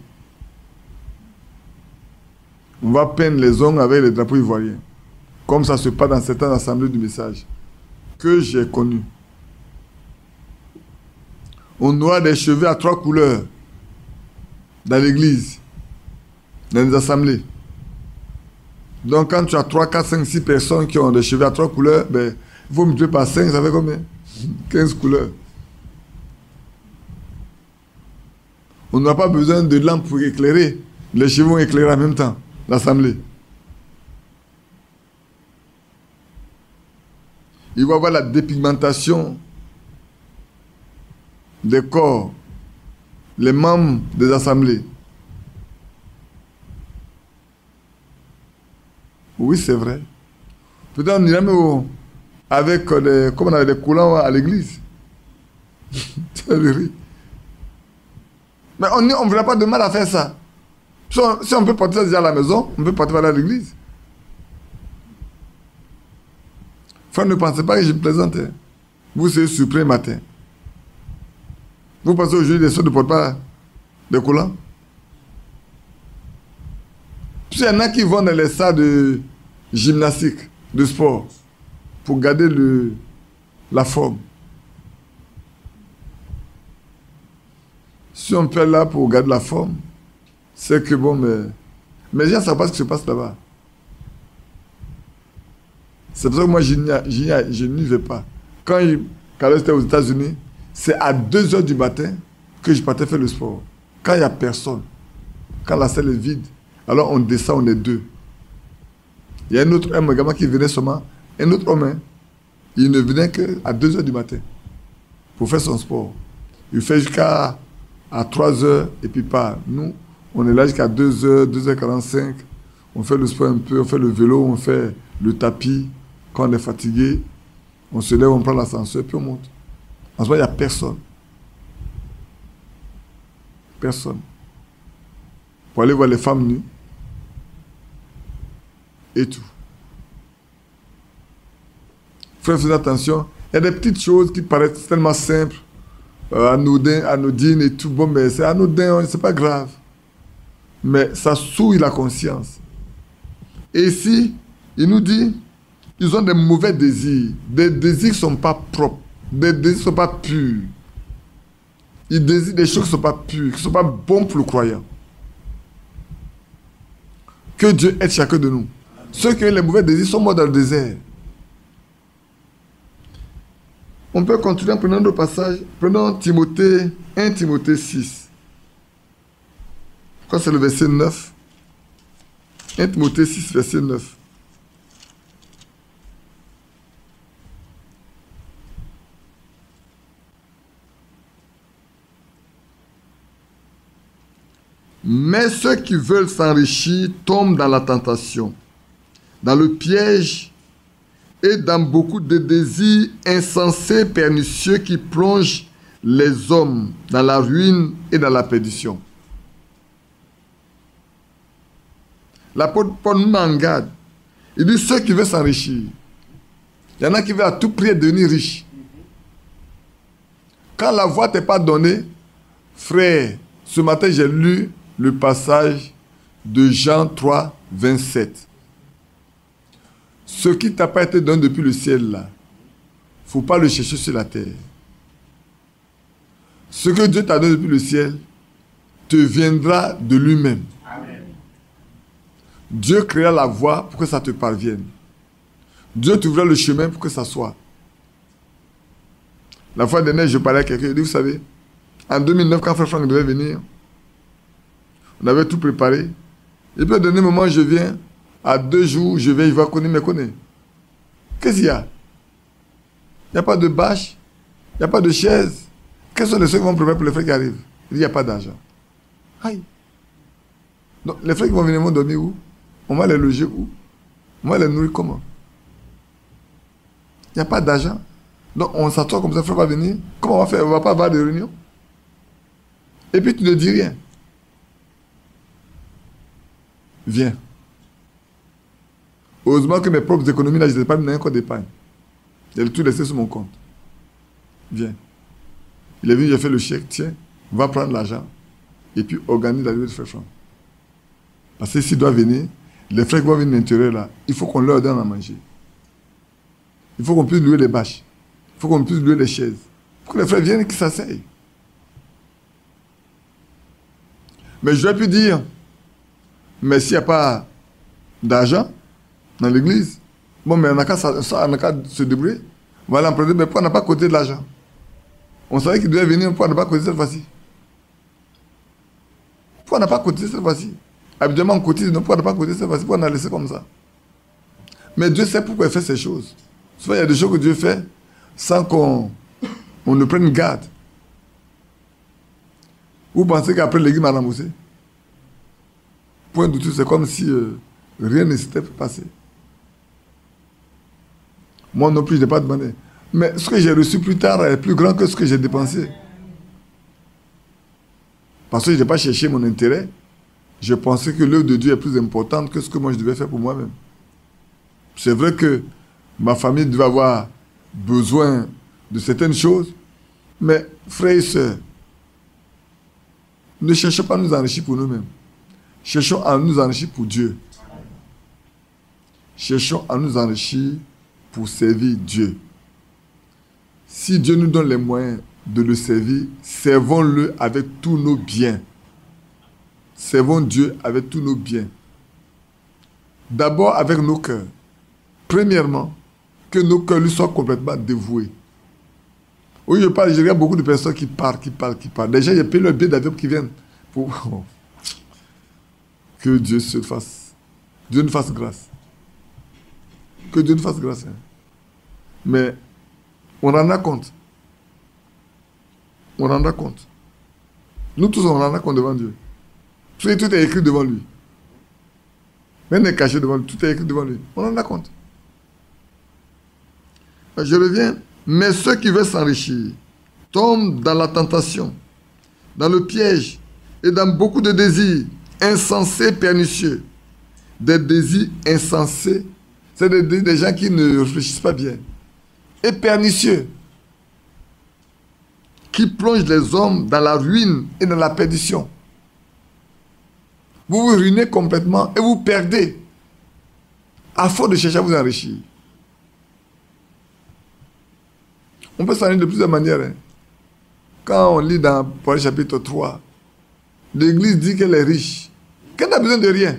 On va peindre les ongles avec le drapeau ivoirien. Comme ça se passe dans certaines assemblées du message que j'ai connues. On aura des cheveux à 3 couleurs dans l'église, dans les assemblées. Donc quand tu as 3, 4, 5, 6 personnes qui ont des cheveux à 3 couleurs, ben, il faut multiplier par 5, ça fait combien? 15 couleurs. On n'a pas besoin de lampes pour éclairer. Les cheveux vont éclairer en même temps l'assemblée. Il va y avoir la dépigmentation des corps, les membres des assemblées. Oui, c'est vrai. Peut-être on irait même avec comme on avait des coulants à l'église. Mais on ne verra pas de mal à faire ça. Si on peut porter ça déjà à la maison, on peut porter ça à l'église. Frère, ne pensez pas que je me plaisante. Hein. Vous serez surpris matin. Vous pensez aujourd'hui les soeurs ne portent pas des collants? Puis il y en a qui vont dans les salles de gymnastique, de sport, pour garder la forme. Si on peut être là pour garder la forme, c'est que bon, mais les gens ne savent pas ce qui se passe là-bas. C'est pour ça que moi, je n'y vais pas. Quand j'étais aux États-Unis, c'est à 2 h du matin que je partais faire le sport. Quand il n'y a personne, quand la salle est vide, alors on descend, on est 2. Il y a un autre homme également qui venait seulement, un autre homme, hein, il ne venait qu'à 2 h du matin pour faire son sport. Il fait jusqu'à 3 h et puis pas. Nous, on est là jusqu'à 2 h, 2h45. On fait le sport un peu, on fait le vélo, on fait le tapis. Quand on est fatigué, on se lève, on prend l'ascenseur, puis on monte. En ce moment, il n'y a personne. Personne. Pour aller voir les femmes nues. Et tout. Frère, faites attention. Il y a des petites choses qui paraissent tellement simples, anodines et tout. Bon, mais c'est anodin, c'est pas grave. Mais ça souille la conscience. Et ici, il nous dit, ils ont des mauvais désirs. Des désirs qui ne sont pas propres. Des désirs qui ne sont pas purs. Ils désirent des choses qui ne sont pas pures, qui ne sont pas bons pour le croyant. Que Dieu aide chacun de nous. Ceux qui ont les mauvais désirs sont morts dans le désert. On peut continuer en prenant le passage. Prenons Timothée, 1 Timothée 6. Quand c'est le verset 9. 1 Timothée 6, verset 9. Mais ceux qui veulent s'enrichir tombent dans la tentation, dans le piège et dans beaucoup de désirs insensés, pernicieux qui plongent les hommes dans la ruine et dans la perdition. L'apôtre Paul nous met en garde. Il dit ceux qui veulent s'enrichir. Il y en a qui veulent à tout prix devenir riches. Quand la voie ne t'est pas donnée, frère, ce matin j'ai lu le passage de Jean 3, 27. Ce qui ne t'a pas été donné depuis le ciel là, il ne faut pas le chercher sur la terre. Ce que Dieu t'a donné depuis le ciel te viendra de lui-même. Dieu créa la voie pour que ça te parvienne. Dieu t'ouvrira le chemin pour que ça soit. La fois dernière, je parlais à quelqu'un, il dit, vous savez, en 2009, quand Frère Franck devait venir, on avait tout préparé. Et puis, au dernier moment, je viens, à 2 jours, je vais, il va connaître, me connaît. Qu'est-ce qu'il y a? Il n'y a pas de bâche, il n'y a pas de chaise. Quels sont les ceux qui vont préparer pour les frères qui arrivent? Il n'y a pas d'argent. Aïe. Donc, les frères qui vont venir vont dormir où? On va les loger où? On va les nourrir comment? Il n'y a pas d'argent. Donc, on s'assoit comme ça, le frère va venir. Comment on va faire? On ne va pas avoir de réunion. Et puis, tu ne dis rien. Viens. Heureusement que mes propres économies, là, je n'ai pas mis dans un compte d'épargne. J'ai tout laissé sur mon compte. Viens. Il est venu, j'ai fait le chèque. Tiens, va prendre l'argent. Et puis, organise la vie de frère Franck. Parce que s'il doit venir, les frères qui vont venir à l'intérieur, là, il faut qu'on leur donne à manger. Il faut qu'on puisse louer les bâches. Il faut qu'on puisse louer les chaises. Pour que les frères viennent et qu'ils s'asseyent. Mais je vais plus dire, mais s'il n'y a pas d'argent dans l'église, bon, mais on n'a qu'à se débrouiller. On va l'emprunter, mais pourquoi on n'a pas coté de l'argent? On savait qu'il devait venir, pourquoi on n'a pas cotisé cette fois-ci? Pourquoi on n'a pas cotisé cette fois-ci? Habituellement, on cotise, donc pourquoi on n'a pas cotisé cette fois-ci? Pourquoi on a laissé comme ça? Mais Dieu sait pourquoi il fait ces choses. Souvent, il y a des choses que Dieu fait sans qu'on ne prenne garde. Vous pensez qu'après l'église m'a remboursé? Point de tout, c'est comme si rien ne s'était passé. Moi non plus, je n'ai pas demandé. Mais ce que j'ai reçu plus tard est plus grand que ce que j'ai dépensé. Parce que je n'ai pas cherché mon intérêt. Je pensais que l'œuvre de Dieu est plus importante que ce que moi je devais faire pour moi-même. C'est vrai que ma famille devait avoir besoin de certaines choses. Mais frères et sœurs, ne cherchons pas à nous enrichir pour nous-mêmes. Cherchons à nous enrichir pour Dieu. Cherchons à nous enrichir pour servir Dieu. Si Dieu nous donne les moyens de le servir, servons-le avec tous nos biens. Servons Dieu avec tous nos biens. D'abord avec nos cœurs. Premièrement, que nos cœurs lui soient complètement dévoués. Oui, je regarde beaucoup de personnes qui parlent. Déjà, il y a plein de billets d'avion qui viennent. Pour... Que Dieu se fasse. Dieu nous fasse grâce. Que Dieu nous fasse grâce. Hein. Mais on en a compte. On en a compte. Nous tous, on en a compte devant Dieu. Tout est écrit devant lui. Rien n'est caché devant lui. Tout est écrit devant lui. On en a compte. Je reviens. Mais ceux qui veulent s'enrichir tombent dans la tentation, dans le piège et dans beaucoup de désirs insensés, pernicieux. Des désirs insensés, c'est des gens qui ne réfléchissent pas bien. Et pernicieux, qui plongent les hommes dans la ruine et dans la perdition. Vous vous ruinez complètement et vous perdez à force de chercher à vous enrichir. On peut s'enrichir de plusieurs manières. Hein. Quand on lit dans Paul chapitre 3, l'Église dit qu'elle est riche, qu'elle n'a besoin de rien.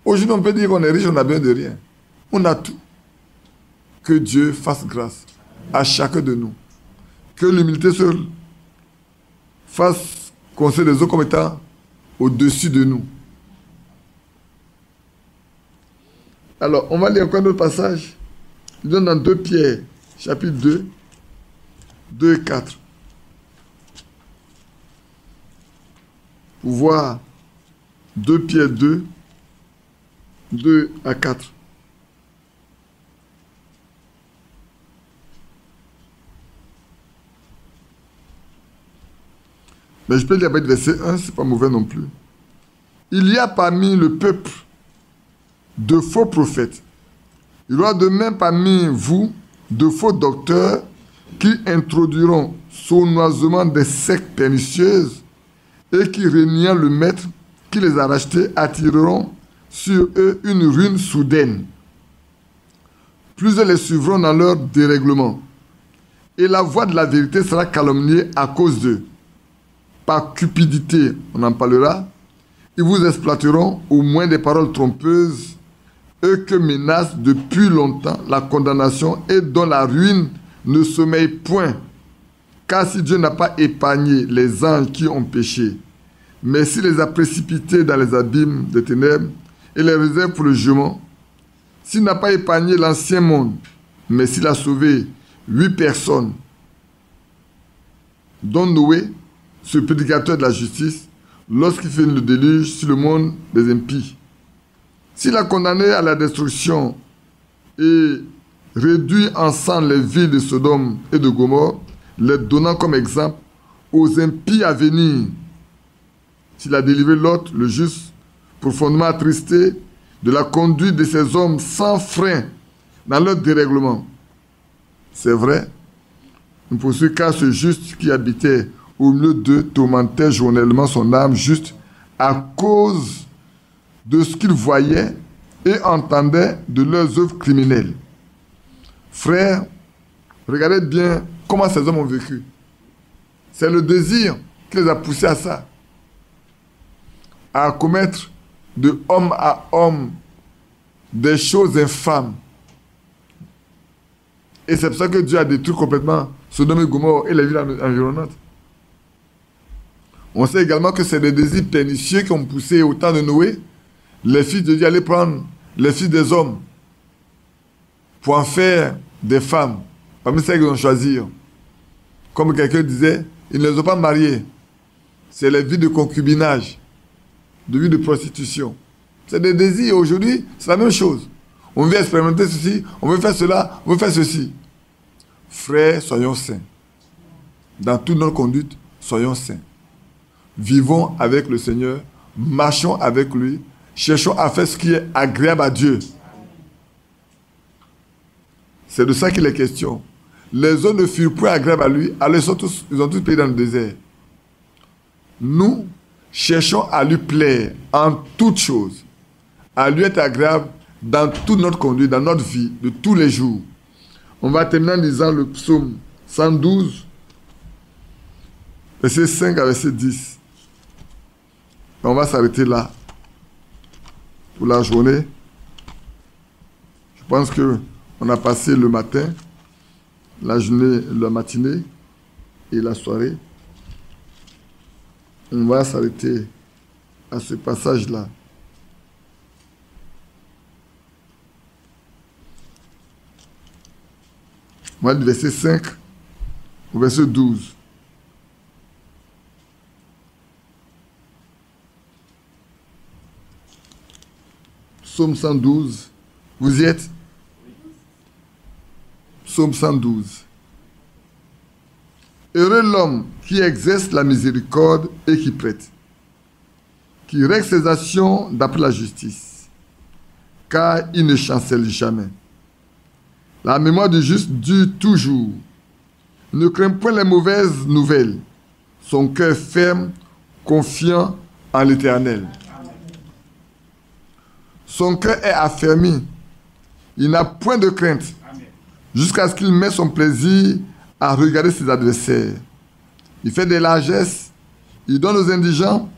Aujourd'hui, on peut dire qu'on est riche, on n'a besoin de rien. On a tout. Que Dieu fasse grâce à chacun de nous. Que l'humilité se fasse considérer les autres comme étant au-dessus de nous. Alors, on va lire encore un autre passage. Il donne dans 2 Pierre, chapitre 2, 2 et 4. Pour voir 2 Pierre 2, 2 à 4. Mais je peux lire avec verset 1, c'est pas mauvais non plus. Il y a parmi le peuple de faux prophètes. Il y aura de même parmi vous de faux docteurs qui introduiront sournoisement des sectes pernicieuses et qui, régnant le maître qui les a rachetés, attireront sur eux une ruine soudaine. Plusieurs les suivront dans leur dérèglement. Et la voix de la vérité sera calomniée à cause d'eux. Par cupidité, on en parlera, ils vous exploiteront au moins des paroles trompeuses, eux que menace depuis longtemps la condamnation et dont la ruine ne sommeille point. Car si Dieu n'a pas épargné les anges qui ont péché, mais s'il les a précipités dans les abîmes des ténèbres et les réserve pour le jugement, s'il n'a pas épargné l'ancien monde, mais s'il a sauvé 8 personnes, dont Noé, ce prédicateur de la justice, lorsqu'il fait le déluge sur le monde des impies, s'il a condamné à la destruction et réduit en sang les villes de Sodome et de Gomorrhe, les donnant comme exemple aux impies à venir, s'il a délivré Lot, le juste, profondément attristé de la conduite de ces hommes sans frein dans leur dérèglement. C'est vrai, nous poursuivons car ce juste qui habitait au milieu d'eux tourmentait journellement son âme juste à cause de ce qu'ils voyaient et entendaient de leurs œuvres criminelles. Frères, regardez bien comment ces hommes ont vécu. C'est le désir qui les a poussés à ça. À commettre de homme à homme des choses infâmes. Et c'est pour ça que Dieu a détruit complètement Sodome et Gomorrhe et les villes environnantes. On sait également que c'est des désirs pernicieux qui ont poussé au temps de Noé les fils de Dieu allaient prendre les fils des hommes pour en faire des femmes, parmi celles qu'ils ont choisies. Comme quelqu'un disait, ils ne les ont pas mariés. C'est les vies de concubinage, de vie de prostitution. C'est des désirs. Aujourd'hui, c'est la même chose. On veut expérimenter ceci, on veut faire cela, on veut faire ceci. Frères, soyons saints. Dans toute notre conduite, soyons saints. Vivons avec le Seigneur, marchons avec lui, Cherchons à faire ce qui est agréable à Dieu. C'est de ça qu'il est question. Les hommes ne furent point agréables à lui, alors ils ont tous péri dans le désert. Nous cherchons à lui plaire en toutes choses, à lui être agréable dans toute notre conduite, dans notre vie de tous les jours. On va terminer en lisant le psaume 112, verset 5 à verset 10. On va s'arrêter là pour la journée. Je pense qu'on a passé le matin, la journée, la matinée et la soirée. On va s'arrêter à ce passage-là. On va du verset 5 au verset 12. Psaume 112. Vous y êtes? Psaume 112. Heureux l'homme qui exerce la miséricorde et qui prête, qui règle ses actions d'après la justice, car il ne chancelle jamais. La mémoire du juste dure toujours. Il ne craint point les mauvaises nouvelles. Son cœur ferme, confiant en l'Éternel. Son cœur est affermi. Il n'a point de crainte, jusqu'à ce qu'il mette son plaisir à regarder ses adversaires. Il fait des largesses, il donne aux indigents,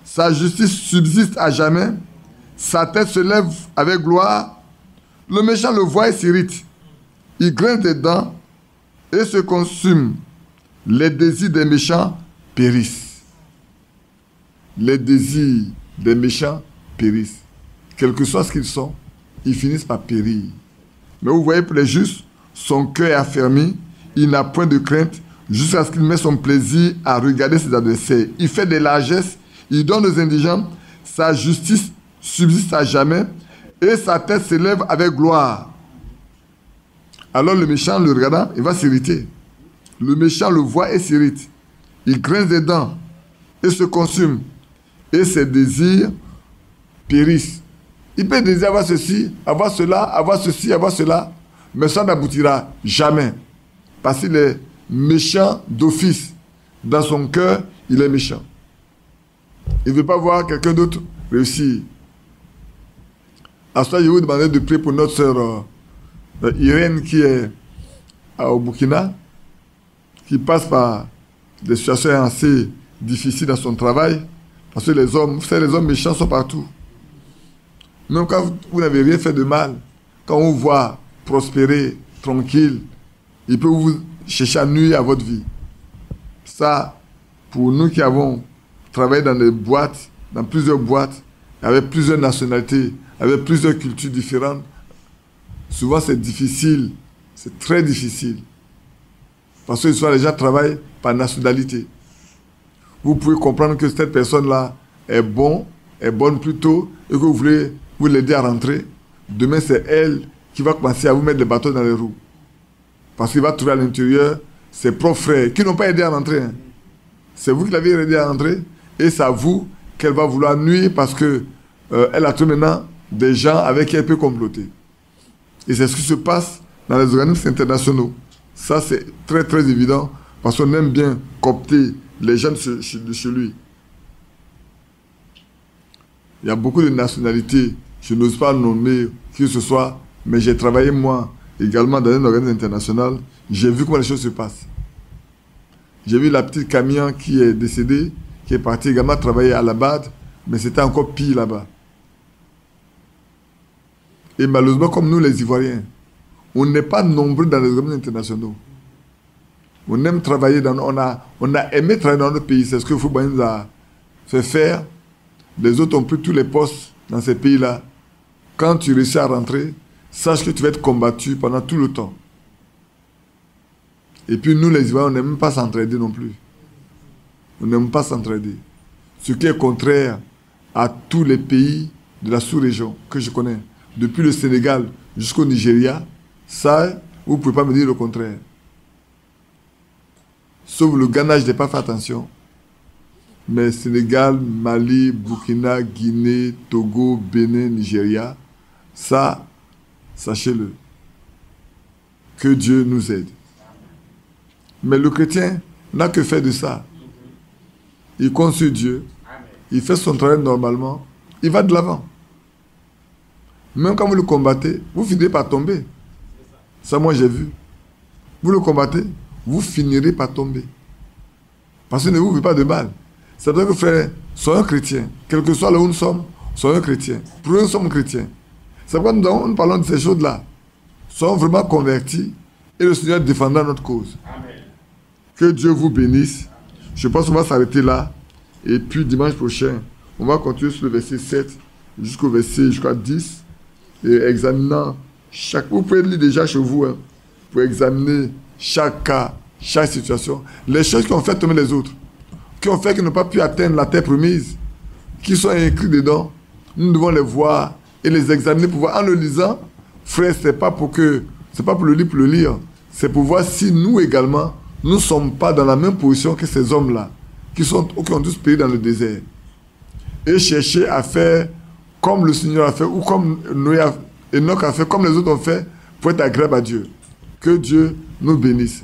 sa justice subsiste à jamais, sa tête se lève avec gloire. Le méchant le voit et s'irrite. Il grince des dents et se consume. Les désirs des méchants périssent. Les désirs des méchants périssent. Quel que soit ce qu'ils sont, ils finissent par périr. Mais vous voyez, pour les justes, son cœur est affermi, il n'a point de crainte, jusqu'à ce qu'il mette son plaisir à regarder ses adversaires. Il fait des largesses, il donne aux indigents, sa justice subsiste à jamais, et sa tête s'élève avec gloire. Alors le méchant, le regardant, il va s'irriter. Le méchant le voit et s'irrite. Il grince des dents et se consume. Et ses désirs périssent. Il peut désirer avoir ceci, avoir cela, avoir ceci, avoir cela, mais ça n'aboutira jamais. Parce qu'il est méchant d'office. Dans son cœur, il est méchant. Il ne veut pas voir quelqu'un d'autre réussir. À ce moment, je vais vous demander de prier pour notre sœur Irène qui est au Burkina, qui passe par des situations assez difficiles dans son travail. Parce que les hommes, vous savez, les hommes méchants sont partout. Même quand vous n'avez rien fait de mal, quand on vous voit prospérer, tranquille, il peut vous chercher à nuire à votre vie. Ça, pour nous qui avons travaillé dans des boîtes, dans plusieurs boîtes, avec plusieurs nationalités, avec plusieurs cultures différentes, souvent c'est difficile, c'est très difficile. Parce que souvent les gens travaillent par nationalité. Vous pouvez comprendre que cette personne-là est bonne plutôt, et que vous voulez vous l'aider à rentrer. Demain, c'est elle qui va commencer à vous mettre des bâtons dans les roues. Parce qu'il va trouver à l'intérieur ses propres frères qui n'ont pas aidé à rentrer. Hein. C'est vous qui l'avez aidé à rentrer, et c'est à vous qu'elle va vouloir nuire parce que elle a trouvé maintenant des gens avec qui elle peut comploter. Et c'est ce qui se passe dans les organismes internationaux. Ça, c'est très très évident parce qu'on aime bien coopter les gens de chez lui. Il y a beaucoup de nationalités, je n'ose pas nommer qui que ce soit, mais j'ai travaillé moi également dans un organisme international. J'ai vu comment les choses se passent. J'ai vu la petite Camille qui est décédée, qui est partie également travailler à la BAD, mais c'était encore pire là-bas. Et malheureusement, comme nous les Ivoiriens, on n'est pas nombreux dans les organismes internationaux. On aime travailler on a aimé travailler dans notre pays, c'est ce que Fouba nous a fait faire. Les autres ont pris tous les postes dans ces pays-là. Quand tu réussis à rentrer, sache que tu vas être combattu pendant tout le temps. Et puis nous, les Ivoiriens, on n'aime pas s'entraider non plus. On n'aime pas s'entraider. Ce qui est contraire à tous les pays de la sous-région que je connais. Depuis le Sénégal jusqu'au Nigeria, ça, vous ne pouvez pas me dire le contraire. Sauf le Ghana, je n'ai pas fait attention. Mais Sénégal, Mali, Burkina, Guinée, Togo, Bénin, Nigeria, ça, sachez-le, que Dieu nous aide. Mais le chrétien n'a que faire de ça. Il compte sur Dieu, il fait son travail normalement, il va de l'avant. Même quand vous le combattez, vous finirez par tomber. Ça, moi, j'ai vu. Vous le combattez, vous finirez par tomber. Parce que ne vous ouvrez pas de balles. C'est vrai que frère, soyons chrétiens. Quel que soit là où nous sommes, soyons chrétiens. Pour nous sommes chrétiens. C'est pourquoi nous parlons de ces choses-là. Soyons vraiment convertis et le Seigneur défendra notre cause. Amen. Que Dieu vous bénisse. Je pense qu'on va s'arrêter là. Et puis dimanche prochain, on va continuer sur le verset 7 jusqu'à 10. Et examinant chaque... Vous pouvez lire déjà chez vous, hein, pour examiner chaque cas, chaque situation. Les choses qui ont fait tomber les autres, qui ont fait qu'ils n'ont pas pu atteindre la terre promise, qui sont écrits dedans, nous devons les voir et les examiner pour voir. En le lisant, frère, c'est pas pour le lire, c'est pour voir si nous également, nous ne sommes pas dans la même position que ces hommes-là, qui ont tous péri dans le désert. Et chercher à faire comme le Seigneur a fait, ou comme Enoch a fait, comme les autres ont fait, pour être agréable à Dieu. Que Dieu nous bénisse.